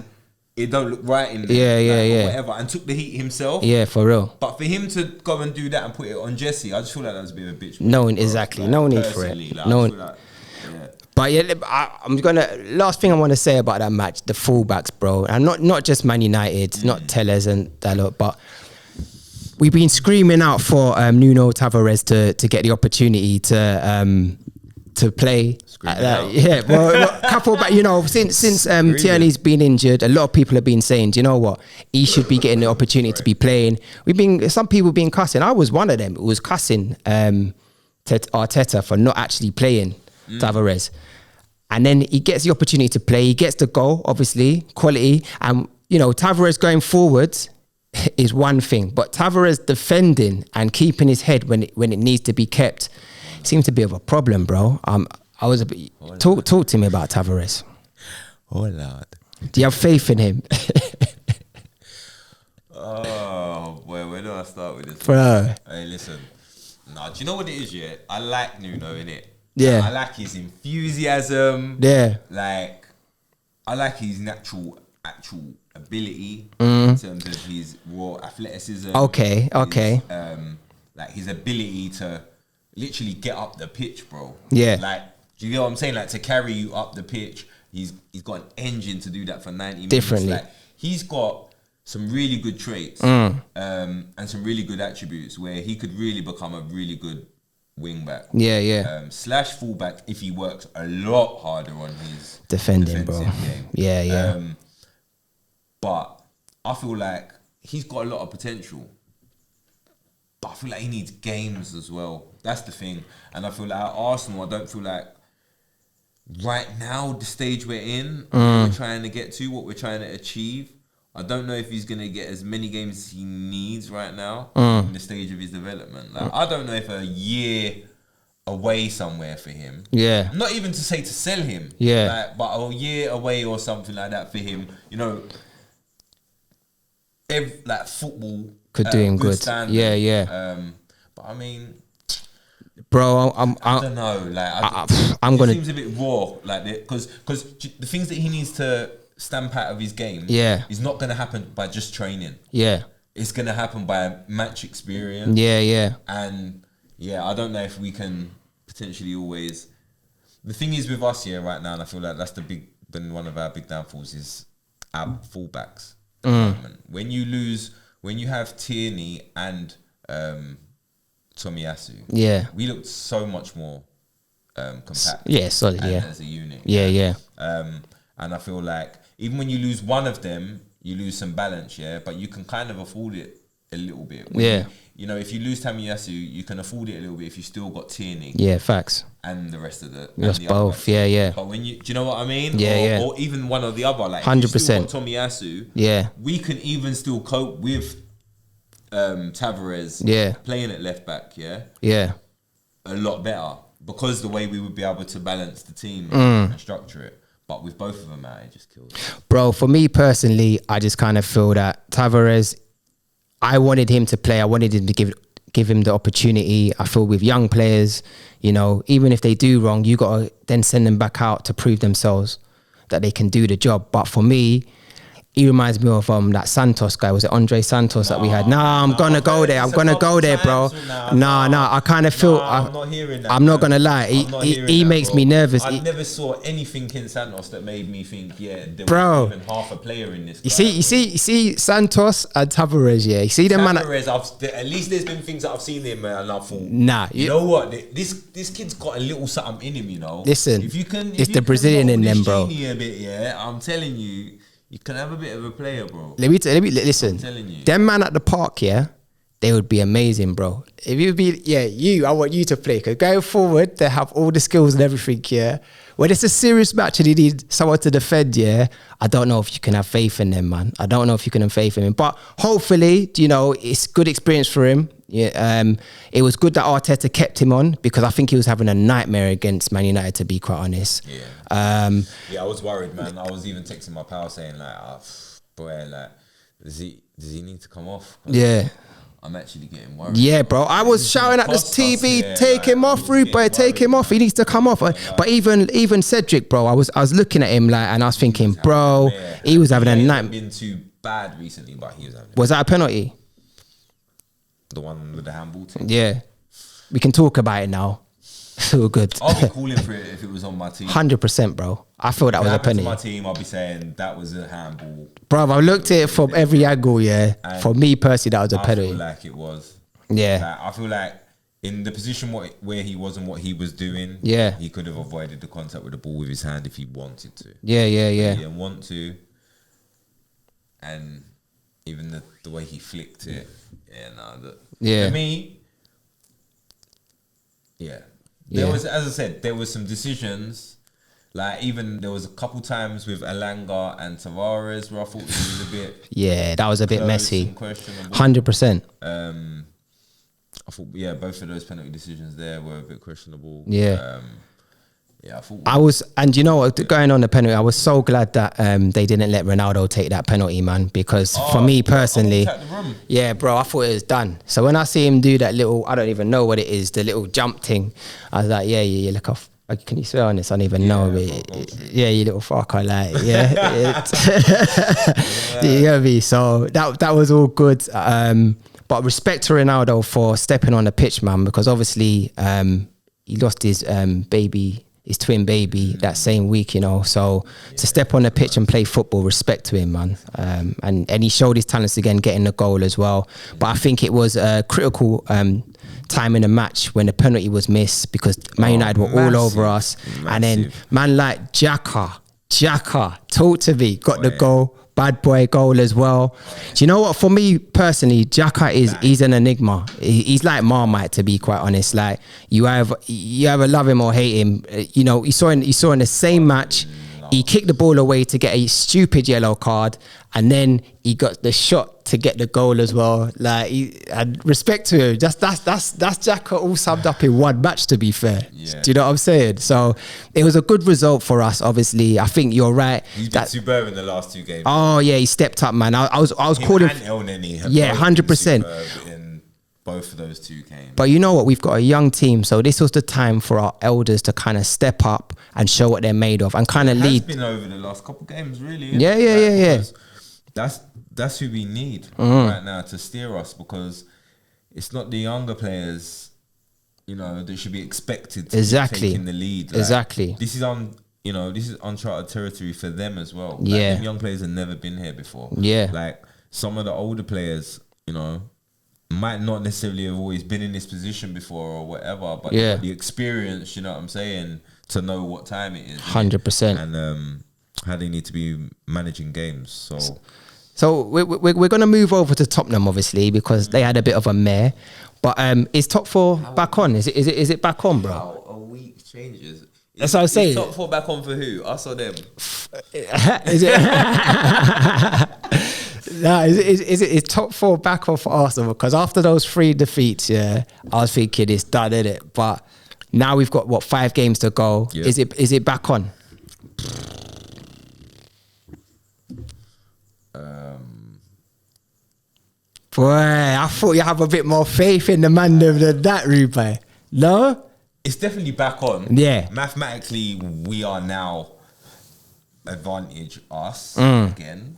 [SPEAKER 2] It don't look right in there.
[SPEAKER 1] Yeah.
[SPEAKER 2] Or whatever, and took the heat himself.
[SPEAKER 1] Yeah, for real.
[SPEAKER 2] But for him to go and do that and put it on Jesse, I just feel like that was a bit of a bitch move.
[SPEAKER 1] No, exactly.
[SPEAKER 2] Like,
[SPEAKER 1] no need for it.
[SPEAKER 2] like,
[SPEAKER 1] No.
[SPEAKER 2] like,
[SPEAKER 1] But yeah, I'm gonna. Last thing I want to say about that match, the fullbacks, bro, and not just Man United, not Tellers and that lot, but we've been screaming out for Nuno Tavares to get the opportunity to play. Yeah, well, couple, but you know, since Tierney's been injured, a lot of people have been saying, do you know what, he should be getting the opportunity to be playing. Some people been cussing. I was one of them. It was cussing Arteta for not actually playing Tavares. And then he gets the opportunity to play. He gets the goal, obviously, quality. And, you know, Tavares going forwards is one thing. But Tavares defending and keeping his head when it needs to be kept seems to be of a problem, bro. I was a bit... Talk to me about Tavares.
[SPEAKER 2] Oh, Lord.
[SPEAKER 1] Do you have faith in him?
[SPEAKER 2] Oh, boy, where do I start with this?
[SPEAKER 1] Bro.
[SPEAKER 2] Hey, listen. Nah, do you know what it is, yeah? I like Nuno, innit?
[SPEAKER 1] Yeah.
[SPEAKER 2] I like his enthusiasm.
[SPEAKER 1] Yeah.
[SPEAKER 2] Like, I like his actual ability in terms of his raw athleticism.
[SPEAKER 1] Okay.
[SPEAKER 2] Like his ability to literally get up the pitch, bro.
[SPEAKER 1] Yeah.
[SPEAKER 2] Like, do you get what I'm saying? Like, to carry you up the pitch, he's got an engine to do that for 90 minutes.
[SPEAKER 1] Differently.
[SPEAKER 2] Like, he's got some really good traits and some really good attributes where he could really become a really good wing back.
[SPEAKER 1] Yeah.
[SPEAKER 2] Slash fullback if he works a lot harder on his
[SPEAKER 1] Defending, bro.
[SPEAKER 2] game.
[SPEAKER 1] Yeah.
[SPEAKER 2] But I feel like he's got a lot of potential. But I feel like he needs games as well. That's the thing. And I feel like at Arsenal, I don't feel like right now, the stage we're in, what we're trying to get to, what we're trying to achieve, I don't know if he's going to get as many games as he needs right now in the stage of his development. Like, I don't know if a year away somewhere for him.
[SPEAKER 1] Yeah.
[SPEAKER 2] Not even to say to sell him.
[SPEAKER 1] Yeah.
[SPEAKER 2] Like, but a year away or something like that for him. You know, like football
[SPEAKER 1] could do him good.
[SPEAKER 2] Standard.
[SPEAKER 1] Yeah.
[SPEAKER 2] But I mean,
[SPEAKER 1] bro,
[SPEAKER 2] I don't know. Like,
[SPEAKER 1] I'm gonna.
[SPEAKER 2] It seems a bit raw, like because the things that he needs to stamp out of his game, is not going to happen by just training.
[SPEAKER 1] Yeah,
[SPEAKER 2] it's going to happen by match experience.
[SPEAKER 1] Yeah.
[SPEAKER 2] And I don't know if we can potentially always. The thing is with us here right now, and I feel like that's been one of our big downfalls is our fullbacks. When you have Tierney and Tomiyasu, we looked so much more compact.
[SPEAKER 1] Yeah, solid.
[SPEAKER 2] As a unit.
[SPEAKER 1] Yeah.
[SPEAKER 2] And I feel like even when you lose one of them, you lose some balance. But you can kind of afford it a little bit. You know, if you lose Tomiyasu, you can afford it a little bit if you still got Tierney.
[SPEAKER 1] Yeah, facts.
[SPEAKER 2] And the rest of the.
[SPEAKER 1] That's both. Yeah.
[SPEAKER 2] But when do you know what I mean? Or even one or the other. Like
[SPEAKER 1] 100%.
[SPEAKER 2] Tomiyasu.
[SPEAKER 1] Yeah.
[SPEAKER 2] We can even still cope with Tavares. Playing at left back. Yeah. A lot better because the way we would be able to balance the team and structure it. But with both of them out, it just kills us.
[SPEAKER 1] Bro, for me personally, I just kind of feel that Tavares, I wanted him to play. I wanted him to give him the opportunity. I feel with young players, you know, even if they do wrong, you got to then send them back out to prove themselves that they can do the job. But for me, he reminds me of that Santos guy. Was it Andre Santos that we had? I'm going to go there. I'm going to go there, bro. I kind of feel...
[SPEAKER 2] I'm not hearing that.
[SPEAKER 1] I'm not going to lie. He makes me nervous.
[SPEAKER 2] I never saw anything in Santos that made me think, there
[SPEAKER 1] bro,
[SPEAKER 2] was even half a player in this guy.
[SPEAKER 1] You see Santos and Tavares, You see them, man.
[SPEAKER 2] Tavares, at least there's been things that I've seen him and I thought, you know what? This kid's got a little something in him, you know.
[SPEAKER 1] Listen,
[SPEAKER 2] if you can,
[SPEAKER 1] it's the Brazilian in them, bro.
[SPEAKER 2] A bit, I'm telling you, You can have a bit of a player, bro.
[SPEAKER 1] Let me listen.
[SPEAKER 2] I'm telling you.
[SPEAKER 1] Them man at the park, yeah, they would be amazing, bro. If you be, I want you to play. Because going forward, they have all the skills and everything, yeah. When it's a serious match and you need someone to defend, yeah, I don't know if you can have faith in them, man. I don't know if you can have faith in him. But hopefully, you know, it's good experience for him. Yeah, it was good that Arteta kept him on because I think he was having a nightmare against Man United, to be quite honest.
[SPEAKER 2] Yeah. I was worried, man. I was even texting my pal saying like, boy, like, does he need to come off?
[SPEAKER 1] Yeah.
[SPEAKER 2] I'm actually getting worried.
[SPEAKER 1] Yeah, bro. I was shouting at this TV, take him off, Rude boy, take him off. He needs to come off. But even Cedric, bro, I was looking at him like, and I was thinking, bro, he was having a night.
[SPEAKER 2] Been too bad recently, but he was having.
[SPEAKER 1] Was that a penalty?
[SPEAKER 2] The one with the handball team.
[SPEAKER 1] Yeah, we can talk about it now. So good.
[SPEAKER 2] I'll be calling for it if it was on my team.
[SPEAKER 1] 100%, bro. I thought that was a penalty.
[SPEAKER 2] My team, I'll be saying that was a handball.
[SPEAKER 1] Bro, I looked at it from every angle. Yeah, and for me personally, that was a penalty.
[SPEAKER 2] I feel like it was.
[SPEAKER 1] Yeah,
[SPEAKER 2] like, I feel like in the position where he was and what he was doing,
[SPEAKER 1] yeah,
[SPEAKER 2] he could have avoided the contact with the ball with his hand if he wanted to.
[SPEAKER 1] Yeah.
[SPEAKER 2] He didn't want to, and even the way he flicked it. For me, there was, as I said, there was some decisions. Like even there was a couple times with Alanga and Tavares where I thought it was a bit.
[SPEAKER 1] Yeah, that was a bit messy.
[SPEAKER 2] 100%. I thought both of those penalty decisions there were a bit questionable.
[SPEAKER 1] Yeah.
[SPEAKER 2] I
[SPEAKER 1] was, and you know what, going on the penalty, I was so glad that they didn't let Ronaldo take that penalty, man, because for me personally, yeah, bro, I thought it was done. So when I see him do that little, I don't even know what it is, the little jump thing, I was like, yeah, look off. Can you swear on this? I don't even know. Yeah, you little fucker, like, yeah. You get me? So that was all good. But respect to Ronaldo for stepping on the pitch, man, because obviously he lost his his twin baby that same week, you know. So to step on the pitch and play football, respect to him, man. And he showed his talents again, getting the goal as well. But I think it was a critical time in the match when the penalty was missed because Man United were all over us. And then man like Xhaka, talk to me, got the goal. Bad boy goal as well. Do you know what? For me personally, Xhaka he's an enigma. He's like Marmite, to be quite honest. Like you either love him or hate him. You know, you saw in the same match, he kicked the ball away to get a stupid yellow card, and then he got the shot to get the goal as well. Like, and respect to him. That's Xhaka all summed up in one match, to be fair. Yeah. Do you know what I'm saying? So it was a good result for us. Obviously, I think you're right.
[SPEAKER 2] He did superb in the last two games.
[SPEAKER 1] Oh yeah, he stepped up, man. I was calling.
[SPEAKER 2] And El Neni.
[SPEAKER 1] Yeah, 100%.
[SPEAKER 2] Both of those two games.
[SPEAKER 1] But you know what? We've got a young team, so this was the time for our elders to kind of step up and show what they're made of and kind of lead.
[SPEAKER 2] It's been over the last couple of games, really.
[SPEAKER 1] Yeah.
[SPEAKER 2] That's who we need right now to steer us, because it's not the younger players, you know, that should be expected to be taking the lead. Like,
[SPEAKER 1] exactly.
[SPEAKER 2] This is uncharted territory for them as well. Like, them young players have never been here before.
[SPEAKER 1] Yeah.
[SPEAKER 2] Like some of the older players, you know, might not necessarily have always been in this position before or whatever, but the experience, you know what I'm saying, to know what time it is.
[SPEAKER 1] 100%.
[SPEAKER 2] And how they need to be managing games.
[SPEAKER 1] So we're going to move over to Tottenham, obviously, because they had a bit of a mare. But is top four back on? Is it back on, bro?
[SPEAKER 2] Wow, a week changes.
[SPEAKER 1] That's what I was saying.
[SPEAKER 2] Top four back on for who? Us or them?
[SPEAKER 1] Is it? No, is top four back on for Arsenal? Because after those 3 defeats, I was thinking it's done, innit? But now we've got 5 games to go. Yeah. Is it back on? Boy, I thought you have a bit more faith in the man than that, Rubai. No?
[SPEAKER 2] It's definitely back on.
[SPEAKER 1] Yeah.
[SPEAKER 2] Mathematically, we are now advantage us again.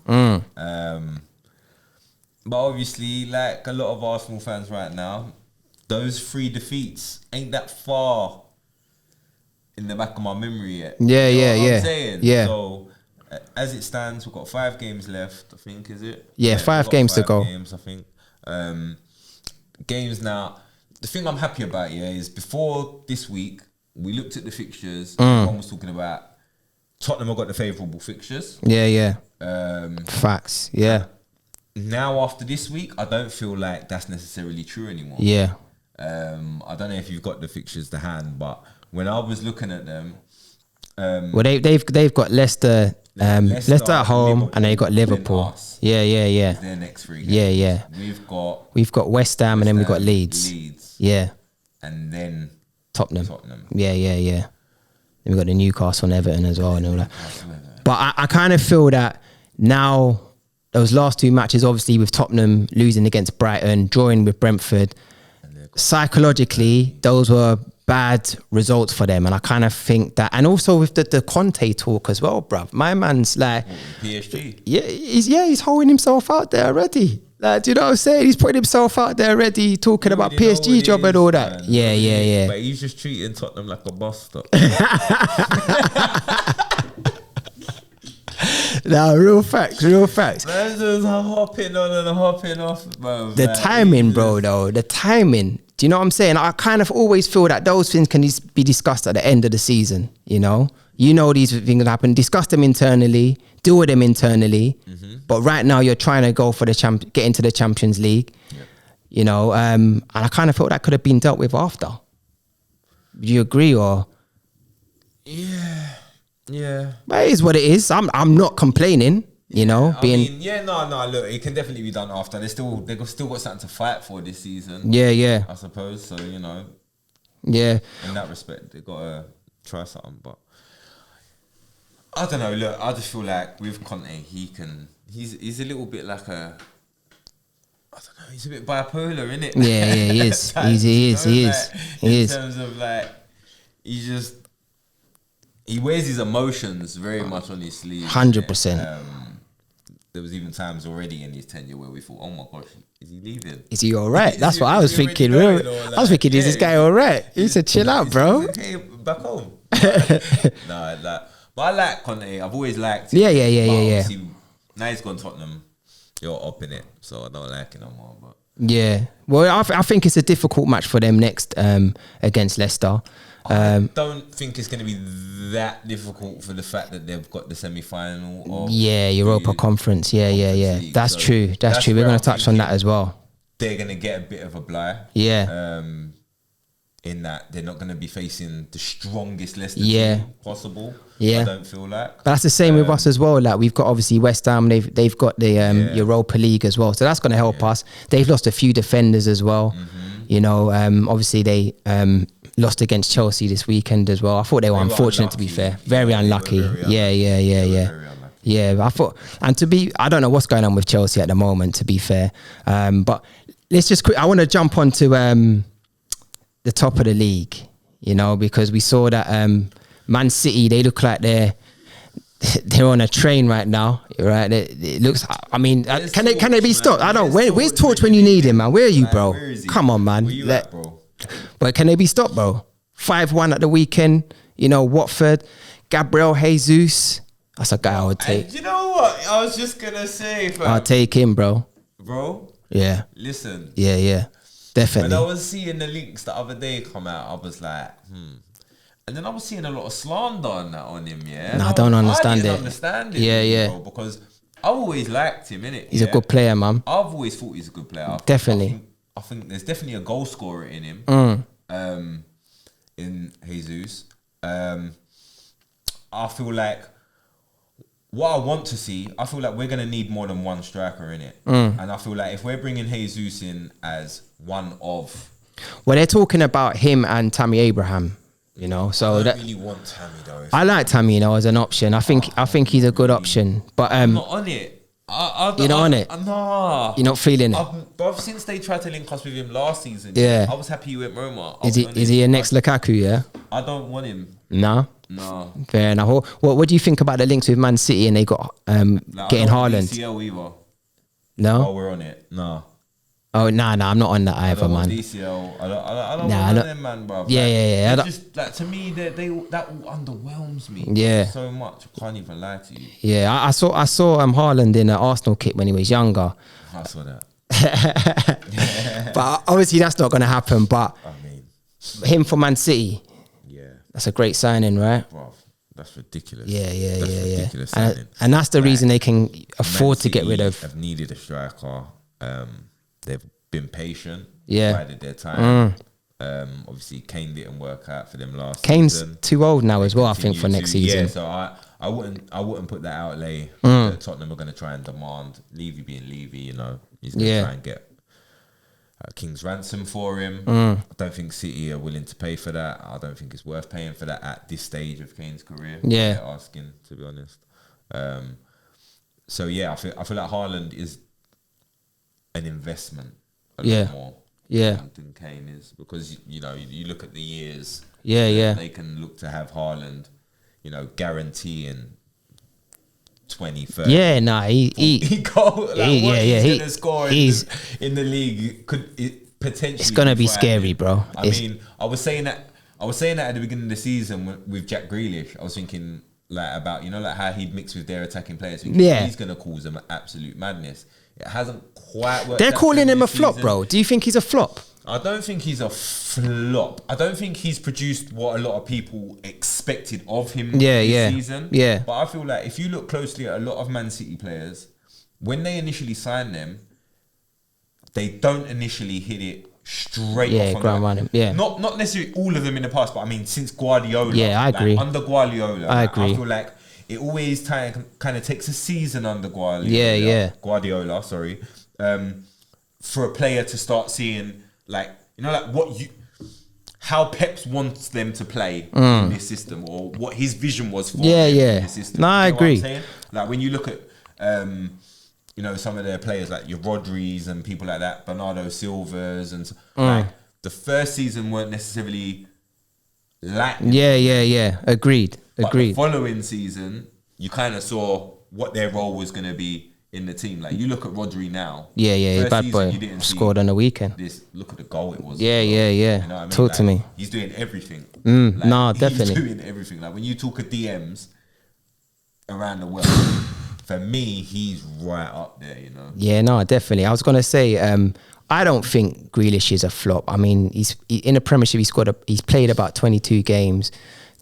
[SPEAKER 2] But obviously, like a lot of Arsenal fans right now, those 3 defeats ain't that far in the back of my memory yet.
[SPEAKER 1] Yeah,
[SPEAKER 2] you know
[SPEAKER 1] yeah.
[SPEAKER 2] What I'm saying?
[SPEAKER 1] Yeah.
[SPEAKER 2] So as it stands, we've got 5 games left, I think, is it?
[SPEAKER 1] Yeah, 5 games to go.
[SPEAKER 2] Games, I think. Games now. The thing I'm happy about, is before this week, we looked at the fixtures. Everyone was talking about Tottenham have got the favourable fixtures.
[SPEAKER 1] Yeah.
[SPEAKER 2] Um,
[SPEAKER 1] Facts. Yeah.
[SPEAKER 2] Now after this week, I don't feel like that's necessarily true anymore.
[SPEAKER 1] Yeah.
[SPEAKER 2] I don't know if you've got the fixtures to hand, but when I was looking at them,
[SPEAKER 1] Well, they've got Leicester, Leicester at home,
[SPEAKER 2] Liverpool,
[SPEAKER 1] and they got Liverpool. Yeah.
[SPEAKER 2] their next 3 games.
[SPEAKER 1] Yeah.
[SPEAKER 2] We've got
[SPEAKER 1] West Ham, and then we've got Leeds. Yeah.
[SPEAKER 2] And then
[SPEAKER 1] Tottenham. Yeah. Then we've got the Newcastle and Everton as well and all that. But I kind of feel that now those last 2 matches, obviously with Tottenham losing against Brighton, drawing with Brentford, psychologically those were bad results for them, and I kind of think that, and also with the Conte talk as well, bruv. My man's like
[SPEAKER 2] PSG.
[SPEAKER 1] He's holding himself out there already. Like, do you know what I'm saying? He's putting himself out there already, talking about PSG job and all that. Man. Yeah.
[SPEAKER 2] But he's just treating Tottenham like a bus.
[SPEAKER 1] No, real facts.
[SPEAKER 2] Man, just hopping on and hopping off, bro.
[SPEAKER 1] The timing, bro, though. The timing. Do you know what I'm saying? I kind of always feel that those things can be discussed at the end of the season, you know? These things happen. Discuss them internally, deal with them internally. Mm-hmm. But right now, you're trying to go for get into the Champions League, and I kind of felt that could have been dealt with after. Do you agree, or?
[SPEAKER 2] Yeah.
[SPEAKER 1] But it is what it is. I'm not complaining,
[SPEAKER 2] look, it can definitely be done after. They've still got something to fight for this season.
[SPEAKER 1] Yeah.
[SPEAKER 2] I suppose so.
[SPEAKER 1] Yeah.
[SPEAKER 2] In that respect, they got to try something. But I don't know. Look, I just feel like with Conte, he's a little bit like a. I don't know. He's a bit bipolar, isn't it?
[SPEAKER 1] Yeah, he is. He is.
[SPEAKER 2] In terms of like, he wears his emotions very much on his sleeve.
[SPEAKER 1] 100%.
[SPEAKER 2] There was even times already in his tenure where we thought, oh my gosh, is he leaving?
[SPEAKER 1] Is he all right? That's what I was thinking. I was thinking, is this guy all right? He said, chill out, bro.
[SPEAKER 2] Hey, back home. But I like Conte. I've always liked him.
[SPEAKER 1] Yeah.
[SPEAKER 2] Now he's gone Tottenham. You're up in it, so I don't like it no more. But
[SPEAKER 1] yeah, well, I think it's a difficult match for them next against Leicester.
[SPEAKER 2] I don't think it's going to be that difficult for the fact that they've got the semi-final.
[SPEAKER 1] Europa Conference. Yeah. That's true. We're going to touch on that as well.
[SPEAKER 2] They're going to get a bit of a bligh.
[SPEAKER 1] Yeah.
[SPEAKER 2] In that they're not going to be facing the strongest Leicester team possible.
[SPEAKER 1] Yeah.
[SPEAKER 2] I don't feel like.
[SPEAKER 1] But that's the same with us as well. Like, we've got obviously West Ham. They've got the Europa League as well. So that's going to help us. They've lost a few defenders as well. Mm-hmm. Obviously they lost against Chelsea this weekend as well. I thought they were unfortunate, to be fair. Very unlucky. Yeah. I thought, and I don't know what's going on with Chelsea at the moment, to be fair. But let's just I want to jump onto the top of the league, because we saw that Man City, they look like they're on a train right now, right? It looks. I mean, can they be stopped? I don't. Where's Torch when you need him, man? Where are you, bro? Come on, man.
[SPEAKER 2] Where you at, bro?
[SPEAKER 1] But can they be stopped, bro? 5-1 at the weekend. Watford, Gabriel Jesus. That's a guy I would take.
[SPEAKER 2] You know what? I was just gonna say, fam.
[SPEAKER 1] I'll take him, bro.
[SPEAKER 2] Bro.
[SPEAKER 1] Yeah.
[SPEAKER 2] Listen.
[SPEAKER 1] Yeah. Definitely.
[SPEAKER 2] When I was seeing the links the other day come out, I was like, And then I was seeing a lot of slander on him, yeah.
[SPEAKER 1] No, I don't understand it.
[SPEAKER 2] I didn't understand it.
[SPEAKER 1] Yeah.
[SPEAKER 2] Bro, because I've always liked him, innit?
[SPEAKER 1] He's a good player, man.
[SPEAKER 2] I've always thought he's a good player.
[SPEAKER 1] Definitely.
[SPEAKER 2] I think there's definitely a goal scorer in him. In Jesus. I feel like what I want to see, I feel like we're going to need more than one striker in it. And I feel like if we're bringing Jesus in as one of...
[SPEAKER 1] Well, they're talking about him and Tammy Abraham, so
[SPEAKER 2] I don't really want Tammy though.
[SPEAKER 1] I like Tammy, as an option. I think he's a good option. But
[SPEAKER 2] I'm not on it.
[SPEAKER 1] You're not on it?
[SPEAKER 2] Nah.
[SPEAKER 1] You're not feeling it?
[SPEAKER 2] But since they tried to link us with him last season, I was happy he went Roma.
[SPEAKER 1] Is he a next Lukaku, yeah?
[SPEAKER 2] I don't want him.
[SPEAKER 1] No?
[SPEAKER 2] No.
[SPEAKER 1] Fair enough. What do you think about the links with Man City and they got getting Haaland?
[SPEAKER 2] DCL either.
[SPEAKER 1] No?
[SPEAKER 2] Oh, we're on it. No.
[SPEAKER 1] Oh, nah, I'm not on that either, man.
[SPEAKER 2] DCL. I don't want them, man, bro.
[SPEAKER 1] Yeah.
[SPEAKER 2] Just to me, that underwhelms me.
[SPEAKER 1] Yeah.
[SPEAKER 2] So much. I can't even lie to you.
[SPEAKER 1] Yeah, I saw Haaland in an Arsenal kit when he was younger.
[SPEAKER 2] I saw that.
[SPEAKER 1] But obviously that's not going to happen. But
[SPEAKER 2] I mean,
[SPEAKER 1] him for Man City.
[SPEAKER 2] Yeah.
[SPEAKER 1] That's a great signing, right?
[SPEAKER 2] Bro, That's ridiculous.
[SPEAKER 1] Yeah.
[SPEAKER 2] Ridiculous signing.
[SPEAKER 1] And that's the reason they can afford to get rid of.
[SPEAKER 2] Have needed a striker. They've been patient.
[SPEAKER 1] Yeah.
[SPEAKER 2] Bided their time. Obviously, Kane didn't work out for them last
[SPEAKER 1] Kane's
[SPEAKER 2] season.
[SPEAKER 1] too old now as well, I think, for next season.
[SPEAKER 2] Yeah, so I wouldn't put that outlay that Tottenham are going to try and demand. Levy being Levy, you know, he's going to try and get King's ransom for him. I don't think City are willing to pay for that. I don't think it's worth paying for that at this stage of Kane's career.
[SPEAKER 1] Yeah,
[SPEAKER 2] they're asking, to be honest. So yeah, I feel like Haaland is an investment a lot more.
[SPEAKER 1] Yeah,
[SPEAKER 2] than Kane is, because you know you look at the years.
[SPEAKER 1] Yeah.
[SPEAKER 2] They can look to have Haaland, you know, guaranteeing 20, 30.
[SPEAKER 1] Yeah, nah, he's
[SPEAKER 2] gonna score in the league could potentially.
[SPEAKER 1] It's gonna be scary, bro.
[SPEAKER 2] I mean, I was saying that at the beginning of the season with Jack Grealish. I was thinking about how he'd mix with their attacking players. He's gonna cause them absolute madness. It hasn't quite worked.
[SPEAKER 1] They're calling him a flop, bro. Do you think he's a flop?
[SPEAKER 2] I don't think he's a flop. I don't think he's produced what a lot of people expected of him this season. Yeah. But I feel like if you look closely at a lot of Man City players, when they initially sign them, they don't initially hit it straight off.
[SPEAKER 1] Ground running. Yeah.
[SPEAKER 2] Not necessarily all of them in the past, but I mean since Guardiola.
[SPEAKER 1] Yeah, I agree.
[SPEAKER 2] Under Guardiola,
[SPEAKER 1] I agree.
[SPEAKER 2] I feel like it always kind of takes a season under Guardiola.
[SPEAKER 1] Yeah.
[SPEAKER 2] Guardiola, sorry. For a player to start seeing how Pep wants them to play in this system, or what his vision was for in this system.
[SPEAKER 1] No, I agree.
[SPEAKER 2] Like when you look at some of their players like your Rodris and people like that, Bernardo Silvas, and like the first season weren't necessarily like
[SPEAKER 1] Agreed.
[SPEAKER 2] But the following season, you kind of saw what their role was going to be in the team. Like you look at Rodri now.
[SPEAKER 1] Yeah, bad boy. Scored on the weekend.
[SPEAKER 2] Look at the goal it was.
[SPEAKER 1] Yeah.
[SPEAKER 2] You know what I mean?
[SPEAKER 1] Talk to me.
[SPEAKER 2] He's doing everything.
[SPEAKER 1] Definitely.
[SPEAKER 2] He's doing everything. Like when you talk of DMs around the world, for me, he's right up there, you know? Yeah,
[SPEAKER 1] no, definitely. I was going to say, I don't think Grealish is a flop. I mean, he's in the Premiership, he's played about 22 games,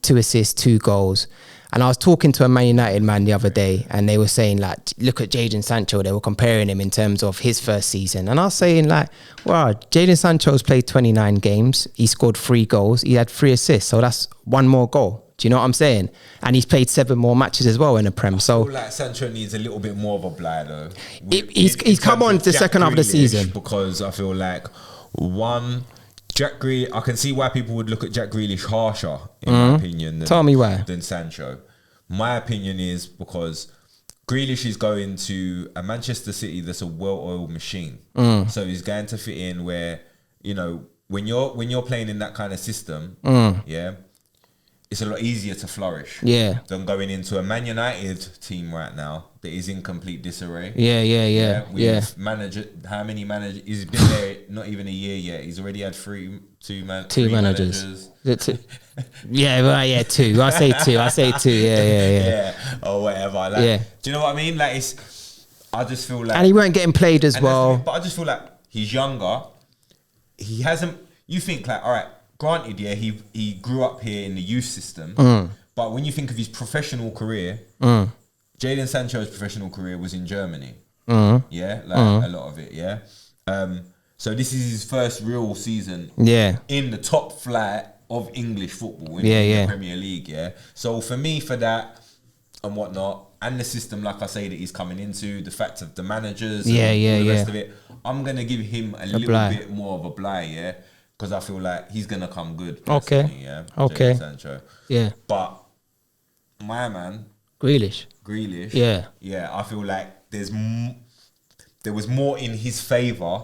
[SPEAKER 1] 2 assists, 2 goals. And I was talking to a Man United man the other day, and they were saying, like, look at Jadon Sancho. They were comparing him in terms of his first season. And I was saying, like, wow, Jadon Sancho's played 29 games. He scored 3 goals. He had 3 assists. So that's 1 more goal. Do you know what I'm saying? And he's played 7 more matches as well in the Prem. So I
[SPEAKER 2] feel like Sancho needs a little bit more of a blight, though.
[SPEAKER 1] He's come on to the second half of the season.
[SPEAKER 2] Because I feel like, Jack Grealish, I can see why people would look at Jack Grealish harsher, in my opinion.
[SPEAKER 1] Tell me why.
[SPEAKER 2] Than Sancho. My opinion is because Grealish is going to a Manchester City that's a well-oiled machine. So he's going to fit in where, you know, when you're playing in that kind of system, it's a lot easier to flourish than going into a Man United team right now that is in complete disarray. With manager, how many managers? He's been there not even a year yet. He's already had three managers.
[SPEAKER 1] 2. I say 2. Yeah.
[SPEAKER 2] Or whatever. Do you know what I mean? Like I just feel like,
[SPEAKER 1] and he weren't getting played as well.
[SPEAKER 2] But I just feel like he's younger. He hasn't. You think like, all right. Granted, he grew up here in the youth system, but when you think of his professional career, Jadon Sancho's professional career was in Germany. A lot of it. So this is his first real season. In the top flight of English football in the Premier League. So for me, for that and whatnot, and the system, like I say, that he's coming into, the fact of the managers, and the rest of it, I'm gonna give him a little bit more of a blight. Because I feel like he's going to come good.
[SPEAKER 1] Okay.
[SPEAKER 2] Jadon Sancho. But my man...
[SPEAKER 1] Grealish.
[SPEAKER 2] I feel like there was more in his favour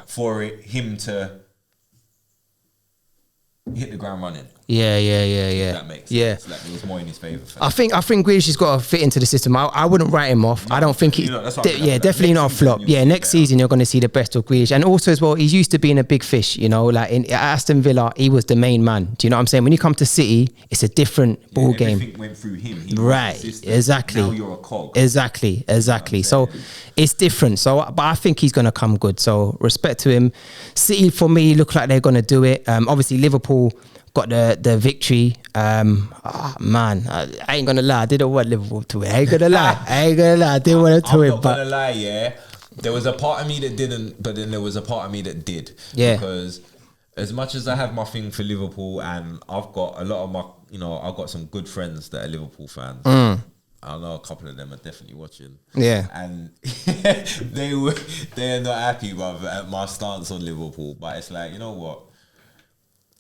[SPEAKER 2] for him to hit the ground running. That makes sense. Like there was more in his favour.
[SPEAKER 1] I think Grealish has got to fit into the system. I wouldn't write him off. I don't think he. Definitely not a flop. Next season you're going to see the best of Grealish, and also as well, he's used to being a big fish. You know, like at Aston Villa, he was the main man. Do you know what I'm saying? When you come to City, it's a different ball game.
[SPEAKER 2] Everything went through him.
[SPEAKER 1] Right. Exactly.
[SPEAKER 2] Now you're a cog.
[SPEAKER 1] Exactly. So it's different. So, but I think he's going to come good. So respect to him. City for me look like they're going to do it. Obviously Liverpool got the victory. Man, I ain't gonna lie. I didn't want Liverpool to win. I ain't gonna lie. I didn't want to
[SPEAKER 2] I'm
[SPEAKER 1] win.
[SPEAKER 2] not
[SPEAKER 1] But
[SPEAKER 2] gonna lie, yeah. There was a part of me that didn't, but then there was a part of me that did.
[SPEAKER 1] Yeah.
[SPEAKER 2] Because as much as I have my thing for Liverpool, and I've got a lot of my, I've got some good friends that are Liverpool fans. I know a couple of them are definitely watching.
[SPEAKER 1] Yeah.
[SPEAKER 2] And they're not happy, bruv, at my stance on Liverpool. But it's like, you know what?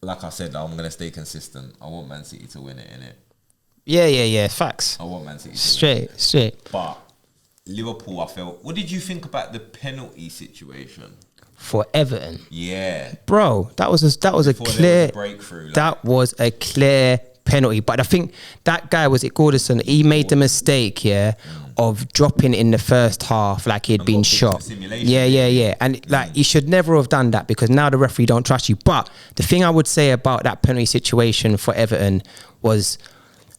[SPEAKER 2] Like I said, I'm gonna stay consistent. I want Man City to win it, innit?
[SPEAKER 1] Yeah. Facts.
[SPEAKER 2] I want Man City to win it.
[SPEAKER 1] Straight.
[SPEAKER 2] But Liverpool, I felt. What did you think about the penalty situation
[SPEAKER 1] For Everton,
[SPEAKER 2] Yeah,
[SPEAKER 1] bro, that was a
[SPEAKER 2] Before
[SPEAKER 1] clear
[SPEAKER 2] there was a breakthrough. Like,
[SPEAKER 1] that was a clear penalty. But I think that guy, was it Goodison? He made the mistake, of dropping in the first half like he'd been
[SPEAKER 2] got picked
[SPEAKER 1] shot.
[SPEAKER 2] for simulation.
[SPEAKER 1] Yeah. And like he should never have done that, because now the referee don't trust you. But the thing I would say about that penalty situation for Everton was,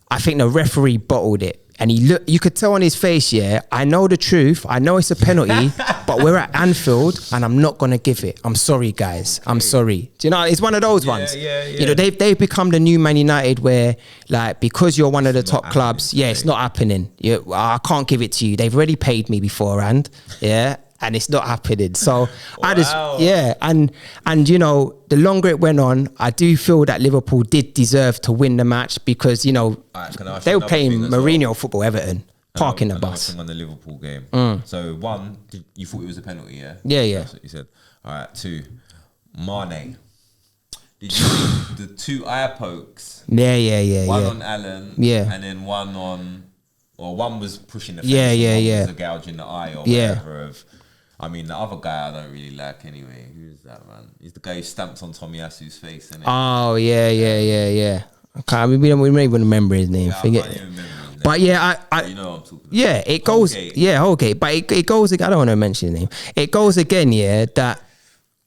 [SPEAKER 1] I think the referee bottled it. And you could tell on his face, I know the truth. I know it's a penalty, but we're at Anfield and I'm not going to give it. I'm sorry, guys. I'm sorry. Do you know, it's one of those ones.
[SPEAKER 2] Yeah.
[SPEAKER 1] You know, they've become the new Man United where, like, because you're one of the top clubs, it's not happening. I can't give it to you. They've already paid me beforehand. And it's not happening. So I just, and you know, the longer it went on, I do feel that Liverpool did deserve to win the match, because, you know, they were playing Mourinho football, Everton, parking the bus.
[SPEAKER 2] Thing on the Liverpool game. So one, you thought it was a penalty, yeah?
[SPEAKER 1] Yeah.
[SPEAKER 2] That's what you said. All right, two, Mane. Did you see the two eye pokes?
[SPEAKER 1] Yeah.
[SPEAKER 2] One on Allen, and then one was pushing the face, and one was a gouge in the eye or whatever of. I mean, the other guy I don't really like anyway. Who's that, man? He's the guy who stamped on Tomiyasu's face, isn't it?
[SPEAKER 1] Oh, yeah. Okay, we don't even remember his name. Forget it. But yeah, I
[SPEAKER 2] you know what I'm talking about.
[SPEAKER 1] Yeah, it goes.
[SPEAKER 2] Okay.
[SPEAKER 1] Yeah, okay. But it goes. I don't want to mention his name. It goes again. Yeah, that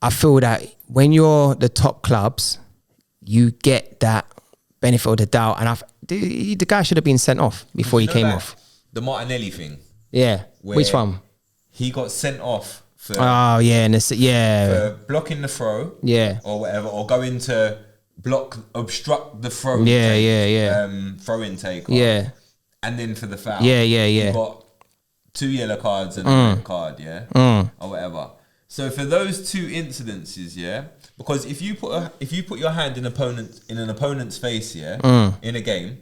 [SPEAKER 1] I feel that when you're the top clubs, you get that benefit of the doubt. And the guy should have been sent off before he came off.
[SPEAKER 2] The Martinelli thing.
[SPEAKER 1] Yeah. Which one?
[SPEAKER 2] He got sent off for
[SPEAKER 1] for
[SPEAKER 2] blocking the throw.
[SPEAKER 1] Yeah.
[SPEAKER 2] Or whatever, or going to obstruct the throw. Throw intake.
[SPEAKER 1] Yeah.
[SPEAKER 2] And then for the foul.
[SPEAKER 1] Yeah.
[SPEAKER 2] He got 2 yellow cards and a red card, or whatever. So for those two incidences, because if you put your hand in an opponent's face, in a game,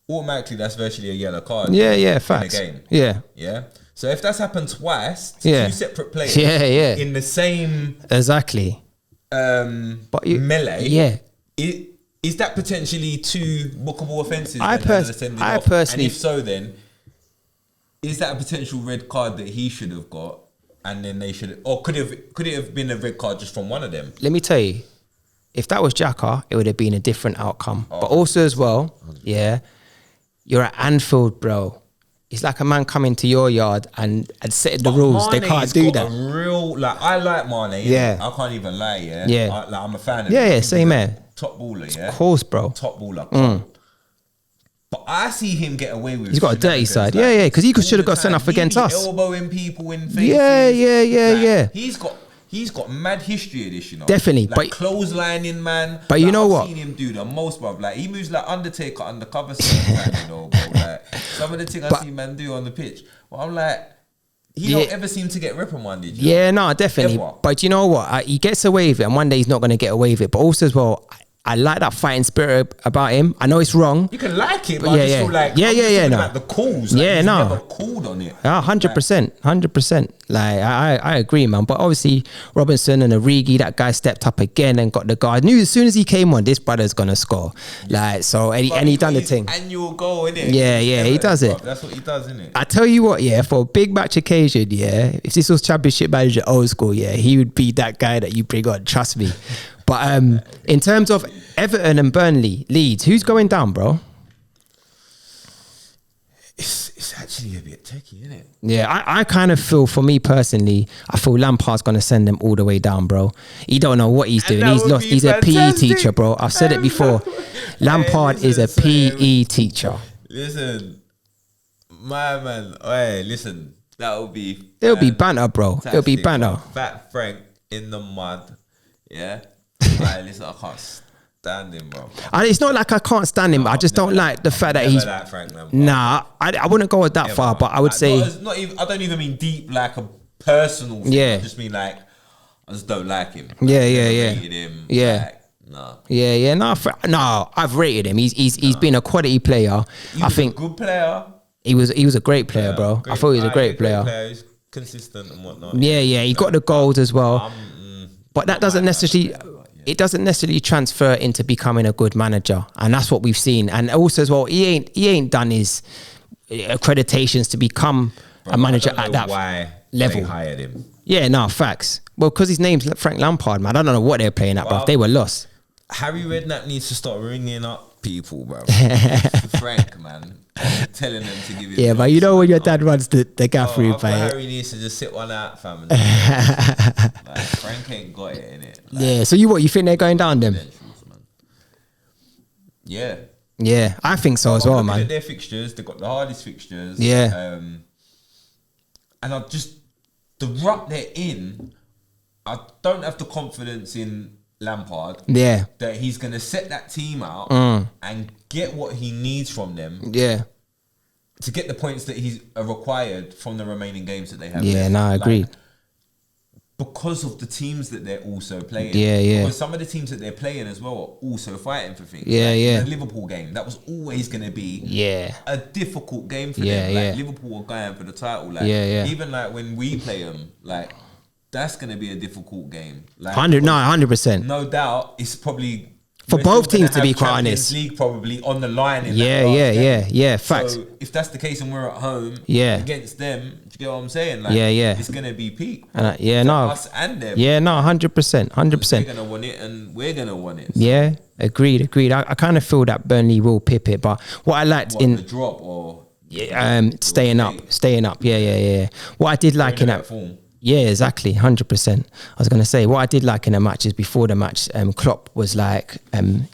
[SPEAKER 2] automatically that's virtually a yellow card.
[SPEAKER 1] Yeah, facts.
[SPEAKER 2] In a game. Yeah. So if that's happened twice to two separate players, in the same
[SPEAKER 1] exactly
[SPEAKER 2] melee, is that potentially two bookable offences?
[SPEAKER 1] I personally,
[SPEAKER 2] and if so, then is that a potential red card that he should have got, and then they should, or could it have been a red card just from one of them?
[SPEAKER 1] Let me tell you, if that was Xhaka, it would have been a different outcome. But also as well, you're at Anfield, bro. It's like a man coming to your yard and setting the rules. They can't do that.
[SPEAKER 2] I like Mane.
[SPEAKER 1] Yeah.
[SPEAKER 2] I can't even lie. I'm a fan of him.
[SPEAKER 1] Yeah, same man.
[SPEAKER 2] Top baller, yeah.
[SPEAKER 1] Of course, bro.
[SPEAKER 2] Top baller. But I see him get away with.
[SPEAKER 1] He's got a dirty side. Because he should have got sent off against us.
[SPEAKER 2] Elbowing people in faces.
[SPEAKER 1] Yeah.
[SPEAKER 2] He's got mad history of this, you know.
[SPEAKER 1] Definitely,
[SPEAKER 2] like clotheslining, man.
[SPEAKER 1] But you know
[SPEAKER 2] I've
[SPEAKER 1] what?
[SPEAKER 2] Seen him do the most, bro. Like he moves like Undertaker undercover, you know, bro. Like some of the things I see man do on the pitch. Well, I'm like, he don't ever seem to get reprimanded.
[SPEAKER 1] Yeah, no, definitely.
[SPEAKER 2] Ever.
[SPEAKER 1] But you know what? He gets away with it, and one day he's not going to get away with it. But also as well, I like that fighting spirit about him. I know it's wrong.
[SPEAKER 2] You can like it, but I just feel like
[SPEAKER 1] no.
[SPEAKER 2] the calls. Like, he's never called on it.
[SPEAKER 1] 100%. Like I agree, man. But obviously Robinson and Origi, that guy stepped up again and got the guard. Knew as soon as he came on, this brother's gonna score. Like so, and he done the thing.
[SPEAKER 2] Annual goal, innit?
[SPEAKER 1] Yeah, he does it.
[SPEAKER 2] That's what he does, innit?
[SPEAKER 1] I tell you what, for a big match occasion, if this was Championship Manager old school, he would be that guy that you bring on. Trust me. But in terms of Everton and Burnley, Leeds, who's going down, bro?
[SPEAKER 2] It's actually a bit tricky, isn't it?
[SPEAKER 1] Yeah, I kind of feel, for me personally, I feel Lampard's going to send them all the way down, bro. He don't know what he's doing. He's lost. He's a PE teacher, bro. I've said it before. Lampard is a PE teacher.
[SPEAKER 2] Listen, my man. Hey, listen, that'll be...
[SPEAKER 1] It'll be banter, bro. It'll be banter.
[SPEAKER 2] Fat Frank in the mud, yeah? Alright, listen, I can't stand him, bro.
[SPEAKER 1] It's not like I can't stand him, but I just don't like the fact that he's.
[SPEAKER 2] Like Frank Lampard.
[SPEAKER 1] Nah, I wouldn't go that far, but I would say.
[SPEAKER 2] Not even, I don't even mean deep, like a personal thing.
[SPEAKER 1] Yeah.
[SPEAKER 2] I just mean like, I just don't like him. Like,
[SPEAKER 1] Yeah.
[SPEAKER 2] rated him.
[SPEAKER 1] Yeah.
[SPEAKER 2] Like, no.
[SPEAKER 1] Yeah. No, I've rated him. He's been a quality player. I think
[SPEAKER 2] a good player.
[SPEAKER 1] he was a great player, bro. I thought he was a great player.
[SPEAKER 2] He's consistent and whatnot.
[SPEAKER 1] Yeah. He got the goals as well. But that doesn't necessarily. It doesn't necessarily transfer into becoming a good manager, and that's what we've seen. And also as well, he ain't done his accreditations to become a manager at that level.
[SPEAKER 2] They hired him.
[SPEAKER 1] Yeah, no, facts. Well, because his name's Frank Lampard, man. I don't know what they're playing at, but they were lost.
[SPEAKER 2] Harry Redknapp needs to start ringing up people, bro. Frank, man, telling them to give it.
[SPEAKER 1] Yeah, but you know when your dad runs the gaffery,
[SPEAKER 2] Harry needs to just sit one out, family. Like, Frank ain't got it in it. Like,
[SPEAKER 1] yeah. So you think they're going down them?
[SPEAKER 2] Yeah.
[SPEAKER 1] Yeah, I think so as well, man.
[SPEAKER 2] At their fixtures, they've got the hardest fixtures.
[SPEAKER 1] Yeah.
[SPEAKER 2] And the rut they're in, I don't have the confidence in Lampard.
[SPEAKER 1] Yeah.
[SPEAKER 2] That he's going to set that team out and get what he needs from them.
[SPEAKER 1] Yeah.
[SPEAKER 2] To get the points that are required from the remaining games that they have.
[SPEAKER 1] Yeah, no, I agree.
[SPEAKER 2] Because of the teams that they're also playing.
[SPEAKER 1] Yeah.
[SPEAKER 2] Because some of the teams that they're playing as well are also fighting for things.
[SPEAKER 1] Yeah.
[SPEAKER 2] The Liverpool game, that was always going to be a difficult game for them. Liverpool are going for the title. Even like when we play them, like that's going to be a difficult game. Like
[SPEAKER 1] 100%.
[SPEAKER 2] No doubt, it's probably
[SPEAKER 1] for both teams to be quite honest.
[SPEAKER 2] League probably on the line.
[SPEAKER 1] Yeah. Facts.
[SPEAKER 2] So if that's the case and we're at home, against them, do you get what I'm saying? Like, it's gonna be peak.
[SPEAKER 1] Us
[SPEAKER 2] and them.
[SPEAKER 1] 100%.
[SPEAKER 2] They're gonna want it, and we're gonna want it. So.
[SPEAKER 1] Yeah, agreed. I kind of feel that Burnley will pip it, but what I liked in
[SPEAKER 2] the drop or
[SPEAKER 1] staying up. Yeah. What I did like in that
[SPEAKER 2] form.
[SPEAKER 1] Yeah, exactly, 100%. I was gonna say what I did like in the match is before the match, Klopp was like,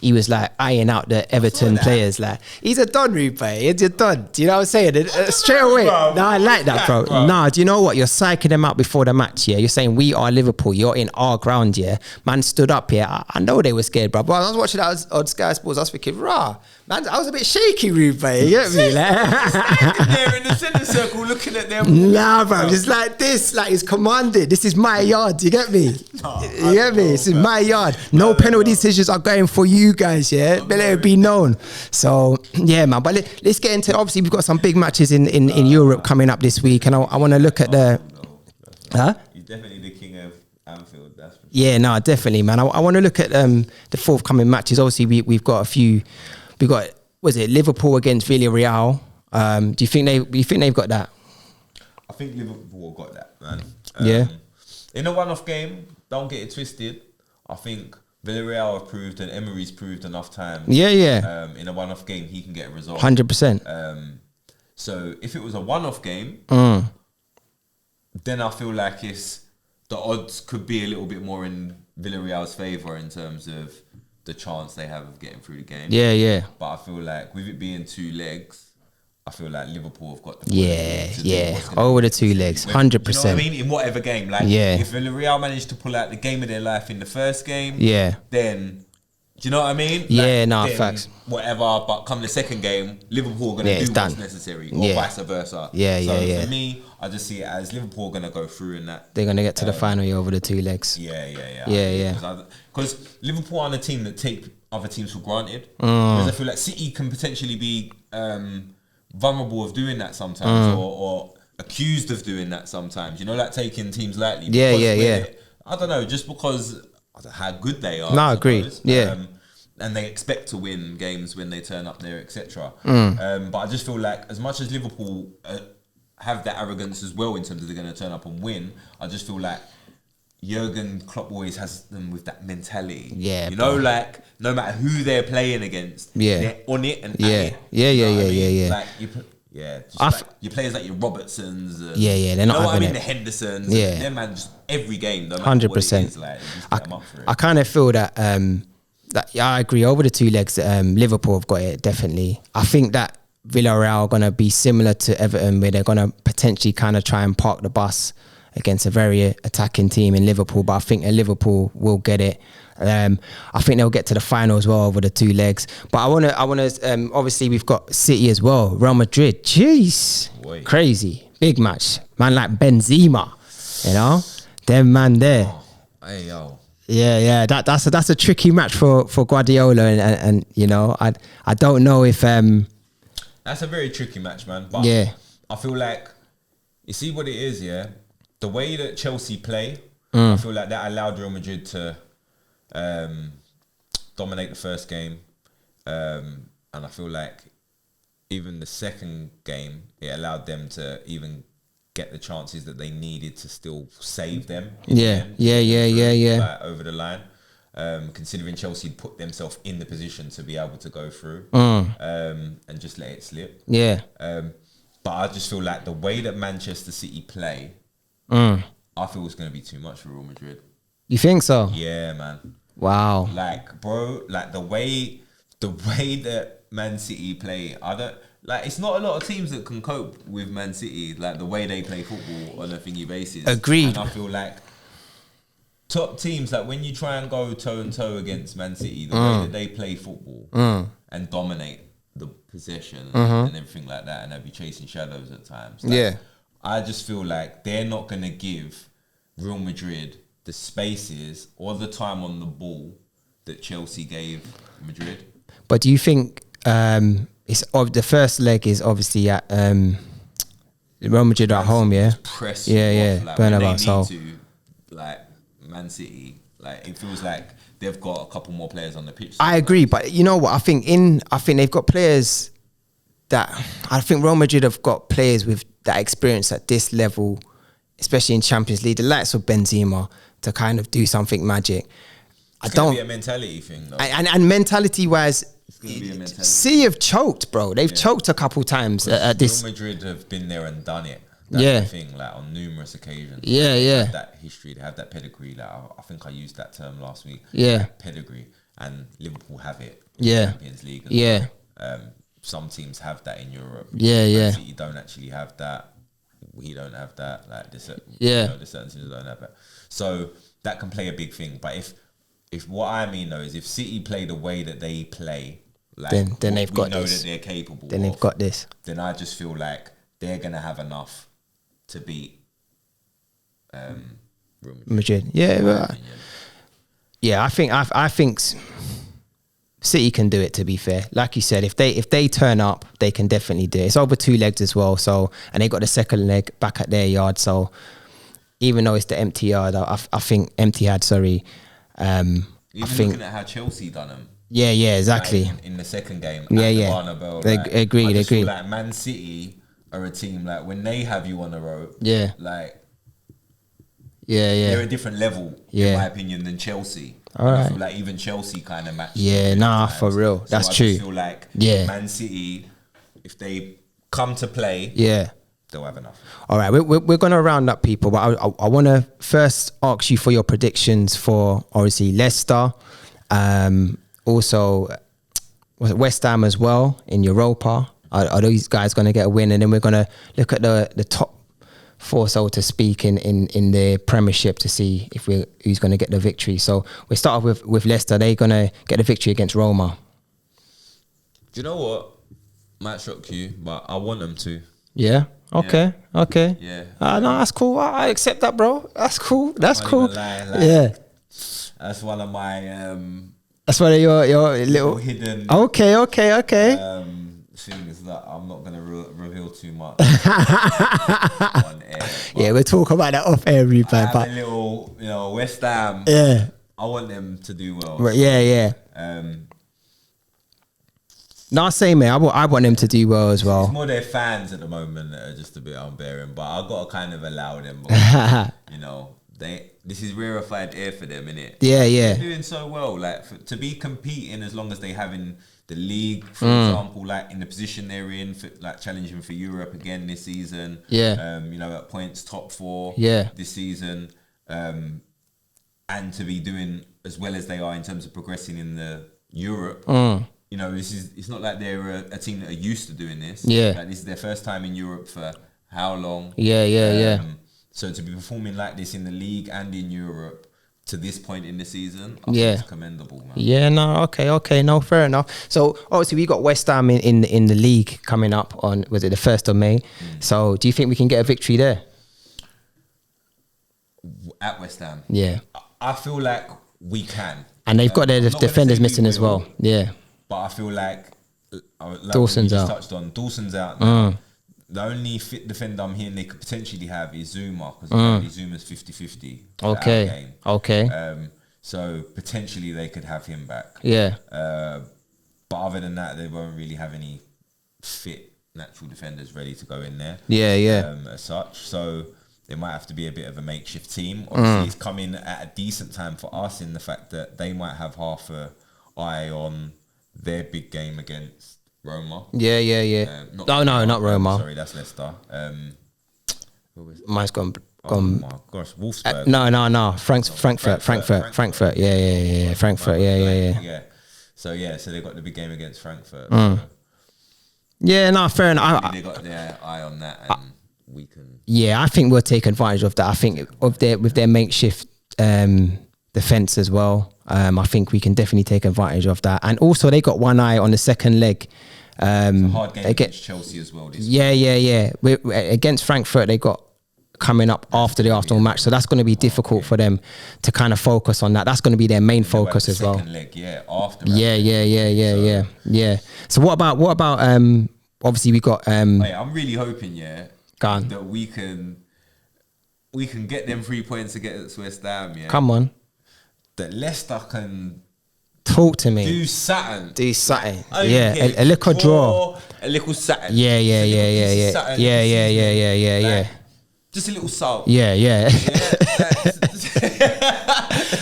[SPEAKER 1] he was like eyeing out the Everton players. Like he's a don, Rupe. He's a don. Do you know what I'm saying? Straight away. No, I like that, bro. Nah, do you know what? You're psyching them out before the match. Yeah, you're saying we are Liverpool. You're in our ground. Yeah, man stood up here. I know they were scared, bro. But I was watching that on Sky Sports. I was thinking, rah. Man, I was a bit shaky, Rupe. You get me? Like,
[SPEAKER 2] there in the centre circle looking at them.
[SPEAKER 1] Nah, bro. Just like this, like it's commanded. This is my yard. You get me? You get me? This is my yard. No penalty decisions are going for you guys. Yeah, but let it be known. So yeah, man. But let's get into. Obviously, we've got some big matches in Europe coming up this week, and I want to look at the. Huh?
[SPEAKER 2] You're definitely the king of Anfield. That's for sure.
[SPEAKER 1] Yeah, no, definitely, man. I want to look at the forthcoming matches. Obviously, we've got a few. We got, was it Liverpool against Villarreal? Do you think they've got that?
[SPEAKER 2] I think Liverpool got that, man.
[SPEAKER 1] Yeah.
[SPEAKER 2] In a one-off game, don't get it twisted. I think Villarreal have proved and Emery's proved enough times.
[SPEAKER 1] Yeah.
[SPEAKER 2] In a one-off game, he can get a result.
[SPEAKER 1] 100%.
[SPEAKER 2] So if it was a one-off game, then I feel like the odds could be a little bit more in Villarreal's favour in terms of the chance they have of getting through the game.
[SPEAKER 1] Yeah.
[SPEAKER 2] But I feel like with it being 2 legs, I feel like Liverpool have got the
[SPEAKER 1] over the 2 legs, 100%.
[SPEAKER 2] You know what I mean? In whatever game, like if Villarreal managed to pull out the game of their life in the first game, then do you know what I mean?
[SPEAKER 1] Facts.
[SPEAKER 2] Whatever, but come the second game, Liverpool are going to do what's necessary, or vice versa. For me, I just see it as Liverpool going to go through in that.
[SPEAKER 1] They're going to get to the final over the 2 legs.
[SPEAKER 2] Yeah. Because Liverpool aren't a team that take other teams for granted. Because I feel like City can potentially be vulnerable of doing that sometimes, or accused of doing that sometimes. You know, like taking teams lightly. I don't know, just because how good they are.
[SPEAKER 1] No, agreed.
[SPEAKER 2] And they expect to win games when they turn up there, etc. But I just feel like as much as Liverpool have that arrogance as well in terms of they're going to turn up and win, I just feel like Jurgen Klopp always has them with that mentality. Yeah, you know, like no matter who they're playing against, they're on it and at it. Like your players like your Robertsons.
[SPEAKER 1] They're not having it.
[SPEAKER 2] The Hendersons. They're man just every game.
[SPEAKER 1] 100%.
[SPEAKER 2] Like,
[SPEAKER 1] I kind of feel that. I agree. Over the 2 legs, Liverpool have got it definitely. I think that Villarreal are going to be similar to Everton, where they're going to potentially kind of try and park the bus against a very attacking team in Liverpool. But I think Liverpool will get it. I think they'll get to the final as well over the 2 legs. But I wanna obviously we've got City as well, Real Madrid. Jeez, crazy big match. Man like Benzema, you know, them man there.
[SPEAKER 2] Oh, hey yo.
[SPEAKER 1] Yeah, that's a tricky match for Guardiola, and you know, I don't know if
[SPEAKER 2] that's a very tricky match, man. But
[SPEAKER 1] yeah,
[SPEAKER 2] I feel like you see what it is, yeah. The way that Chelsea play, I feel like that allowed Real Madrid to dominate the first game, and I feel like even the second game, it allowed them to even get the chances that they needed to still save them.
[SPEAKER 1] Yeah.
[SPEAKER 2] Like, over the line. Considering Chelsea put themselves in the position to be able to go through and just let it slip.
[SPEAKER 1] Yeah.
[SPEAKER 2] But I just feel like the way that Manchester City play, I feel it's going to be too much for Real Madrid.
[SPEAKER 1] You think so?
[SPEAKER 2] Yeah, man.
[SPEAKER 1] Wow.
[SPEAKER 2] Like, bro, like the way that Man City play, I don't like. It's not a lot of teams that can cope with Man City, like the way they play football on a thingy basis.
[SPEAKER 1] Agreed.
[SPEAKER 2] And I feel like top teams, like when you try and go toe and toe against Man City, the way that they play football and dominate the possession and everything like that, and they'll be chasing shadows at times. Like,
[SPEAKER 1] Yeah.
[SPEAKER 2] I just feel like they're not gonna give Real Madrid the spaces or the time on the ball that Chelsea gave Madrid.
[SPEAKER 1] But do you think it's the first leg is obviously at Real Madrid at home, yeah?
[SPEAKER 2] Press
[SPEAKER 1] Like Bernabeu. So
[SPEAKER 2] like Man City, like it feels like they've got a couple more players on the pitch.
[SPEAKER 1] I agree, but you know what? I think they've got players that I think Real Madrid have got players with that experience at this level, especially in Champions League, the likes of Benzema, to kind of do something magic.
[SPEAKER 2] It's gonna be a mentality thing, though.
[SPEAKER 1] And mentality wise,
[SPEAKER 2] mentality.
[SPEAKER 1] City have choked, bro. They've choked a couple times at this.
[SPEAKER 2] Real Madrid have been there and done it. That's the thing, like on numerous occasions. They have that history, they have that pedigree. Like I think I used that term last week. Like pedigree, and Liverpool have it. Champions League. Some teams have that in Europe. City don't actually have that. We don't have that. Like this, the certain teams don't have that. So that can play a big thing. But if what I mean though is if City play the way that they play, like
[SPEAKER 1] then they've got
[SPEAKER 2] know
[SPEAKER 1] this.
[SPEAKER 2] that they're capable.
[SPEAKER 1] Then they've got this.
[SPEAKER 2] Then I just feel like they're gonna have enough to beat Real
[SPEAKER 1] Madrid. Yeah, I think City can do it, to be fair. Like you said, if they turn up, they can definitely do it. It's over 2 legs as well, so, and they got the second leg back at their yard, so even though it's the empty yard, I think empty yard, sorry.
[SPEAKER 2] Even looking at how Chelsea done them.
[SPEAKER 1] Yeah, exactly.
[SPEAKER 2] Like in the second game.
[SPEAKER 1] Bernabeu, agreed.
[SPEAKER 2] Feel like Man City are a team, like when they have you on the road, like they're a different level, in my opinion, than Chelsea. I feel like even Chelsea kind of match.
[SPEAKER 1] For real. That's true.
[SPEAKER 2] I feel like Man City, if they come to play, they'll have enough.
[SPEAKER 1] All right, we're going to round up, people, but I want to first ask you for your predictions for, obviously, Leicester, also was it West Ham as well in Europa. Are these guys going to get a win? And then we're going to look at the top 4, so to speak, in the Premiership to see who's going to get the victory. So we start off with Leicester. They're going to get the victory against Roma.
[SPEAKER 2] Do you know what? Might shock you, but I want them to.
[SPEAKER 1] Yeah. Okay. Yeah. No, that's cool. I accept that, bro. That's cool. That's cool. Yeah.
[SPEAKER 2] That's one of my.
[SPEAKER 1] That's one of your little
[SPEAKER 2] hidden.
[SPEAKER 1] Okay.
[SPEAKER 2] Things that I'm not going to reveal too much on air.
[SPEAKER 1] Yeah, we'll talk about that off air, but
[SPEAKER 2] a little, West Ham.
[SPEAKER 1] Yeah.
[SPEAKER 2] I want them to do well.
[SPEAKER 1] Right, yeah. No, same, mate. I want them to do well as well.
[SPEAKER 2] It's more their fans at the moment that are just a bit unbearing, but I've got to kind of allow them. Because, this is rarefied air for them, innit?
[SPEAKER 1] Yeah.
[SPEAKER 2] They're doing so well, like to be competing as long as they have in the league, for example, like in the position they're in, for, like challenging for Europe again this season.
[SPEAKER 1] Yeah.
[SPEAKER 2] At points top 4.
[SPEAKER 1] Yeah.
[SPEAKER 2] This season, and to be doing as well as they are in terms of progressing in the Europe. It's not like they're a team that are used to doing this.
[SPEAKER 1] Yeah.
[SPEAKER 2] Like this is their first time in Europe for how long?
[SPEAKER 1] Yeah.
[SPEAKER 2] So to be performing like this in the league and in Europe, to this point in the season, I
[SPEAKER 1] Yeah.
[SPEAKER 2] think it's commendable, man.
[SPEAKER 1] Yeah, no, okay, no, fair enough. So obviously we got West Ham in the league coming up on, was it the 1st of May? So do you think we can get a victory there?
[SPEAKER 2] At West Ham.
[SPEAKER 1] Yeah.
[SPEAKER 2] I feel like we can.
[SPEAKER 1] And they've got their
[SPEAKER 2] I'm not gonna
[SPEAKER 1] defenders
[SPEAKER 2] say we
[SPEAKER 1] missing as
[SPEAKER 2] will,
[SPEAKER 1] well. Yeah.
[SPEAKER 2] But I feel like
[SPEAKER 1] Dawson's
[SPEAKER 2] we just
[SPEAKER 1] out.
[SPEAKER 2] touched on, Dawson's out now. The only fit defender I'm hearing they could potentially have is Zuma, because apparently Zuma's 50-50.
[SPEAKER 1] Okay.
[SPEAKER 2] So potentially they could have him back.
[SPEAKER 1] Yeah.
[SPEAKER 2] But other than that, they won't really have any fit natural defenders ready to go in there.
[SPEAKER 1] Yeah.
[SPEAKER 2] As such, so it might have to be a bit of a makeshift team. Obviously, it's coming at a decent time for us in the fact that they might have half a eye on their big game against Roma.
[SPEAKER 1] Yeah. Not Roma.
[SPEAKER 2] Sorry, that's Leicester.
[SPEAKER 1] Mine's gone.
[SPEAKER 2] Oh my gosh, Wolfsburg.
[SPEAKER 1] No. Frankfurt. Yeah. Frankfurt. Yeah.
[SPEAKER 2] So they've got the big game against Frankfurt.
[SPEAKER 1] Yeah, no, fair enough.
[SPEAKER 2] They got their eye on that, and we can.
[SPEAKER 1] Yeah, I think we'll take advantage of that. I think with their makeshift defense as well. I think we can definitely take advantage of that. And also, they got one eye on the second leg.
[SPEAKER 2] It's a hard game against Chelsea as well.
[SPEAKER 1] Yeah. Against Frankfurt, they got coming up after the Arsenal match, so that's going to be difficult for them to kind of focus on that. That's going to be their main focus as well.
[SPEAKER 2] Second leg, after.
[SPEAKER 1] Yeah. So what about obviously we got
[SPEAKER 2] Mate, I'm really hoping
[SPEAKER 1] Gone.
[SPEAKER 2] that we can get them 3 points against West Ham.
[SPEAKER 1] Come on,
[SPEAKER 2] that Leicester can
[SPEAKER 1] talk to me.
[SPEAKER 2] do something.
[SPEAKER 1] Yeah, a little draw.
[SPEAKER 2] A little something.
[SPEAKER 1] Yeah.
[SPEAKER 2] Just a little salt.
[SPEAKER 1] Yeah.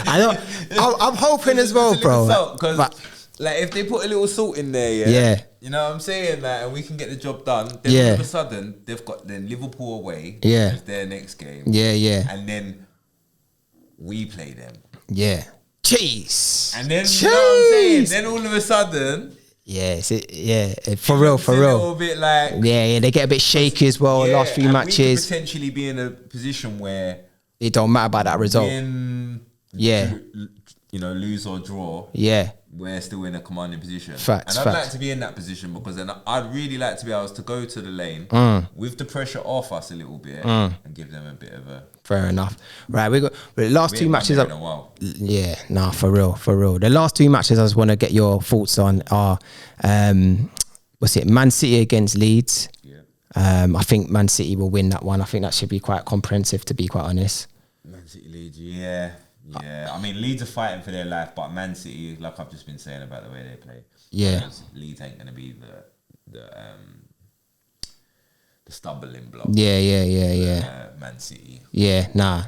[SPEAKER 1] I'm hoping as well, bro.
[SPEAKER 2] Because like if they put a little salt in there,
[SPEAKER 1] Yeah.
[SPEAKER 2] you know what I'm saying, that, and we can get the job done. Then all of a sudden they've got then Liverpool away.
[SPEAKER 1] Yeah.
[SPEAKER 2] Is their next game.
[SPEAKER 1] Yeah.
[SPEAKER 2] And then we play them.
[SPEAKER 1] Yeah. Jeez.
[SPEAKER 2] And then you know what I'm saying. Then all of a sudden.
[SPEAKER 1] For real.
[SPEAKER 2] A little bit like.
[SPEAKER 1] Yeah, they get a bit shaky as well. Last few matches.
[SPEAKER 2] We could potentially be in a position where
[SPEAKER 1] it don't matter about that result.
[SPEAKER 2] Lose or draw.
[SPEAKER 1] Yeah.
[SPEAKER 2] We're still in a commanding position.
[SPEAKER 1] Facts.
[SPEAKER 2] And I'd like to be in that position, because then I'd really like to be able to go to the lane with the pressure off us a little bit and give them a bit of a.
[SPEAKER 1] Fair enough. Right, we got the last two matches.
[SPEAKER 2] In a while.
[SPEAKER 1] Yeah, nah, for real. The last two matches I just want to get your thoughts on are, Man City against Leeds.
[SPEAKER 2] Yeah.
[SPEAKER 1] I think Man City will win that one. I think that should be quite comprehensive, to be quite honest.
[SPEAKER 2] Man City Leeds, yeah. I mean, Leeds are fighting for their life, but Man City, like I've just been saying about the way they play, Leeds ain't gonna be the stumbling block.
[SPEAKER 1] Yeah.
[SPEAKER 2] Man City.
[SPEAKER 1] Yeah, nah.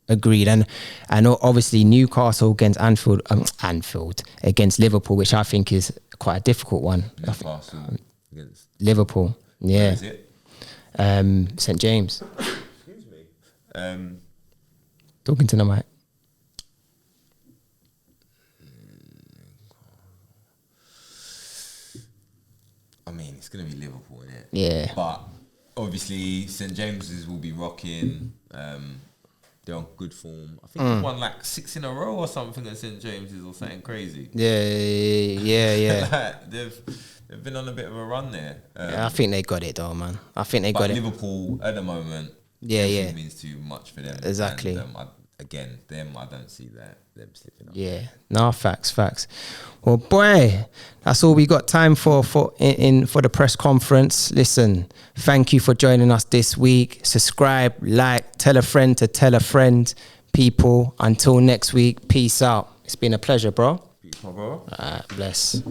[SPEAKER 1] Agreed. And obviously Newcastle against Anfield against Liverpool, which I think is quite a difficult one.
[SPEAKER 2] Newcastle against
[SPEAKER 1] Liverpool. Yeah.
[SPEAKER 2] Where is it?
[SPEAKER 1] St James.
[SPEAKER 2] Excuse me.
[SPEAKER 1] Talking to the mic.
[SPEAKER 2] I mean, it's going to be Liverpool, innit?
[SPEAKER 1] Yeah.
[SPEAKER 2] But obviously, St James's will be rocking. They're on good form. I think they've won like 6 in a row or something at St James's or something crazy.
[SPEAKER 1] Yeah.
[SPEAKER 2] Like, they've been on a bit of a run there.
[SPEAKER 1] I think they got it though, man. I think they got it.
[SPEAKER 2] Liverpool at the moment,
[SPEAKER 1] yeah,
[SPEAKER 2] means too much for them.
[SPEAKER 1] Exactly.
[SPEAKER 2] And, I don't see them slipping up.
[SPEAKER 1] Yeah, no, facts. Well, boy, that's all we got time for the press conference. Listen, thank you for joining us this week. Subscribe, like, tell a friend to tell a friend. People, until next week, peace out. It's been a pleasure, bro.
[SPEAKER 2] Peace, my bro.
[SPEAKER 1] Bless.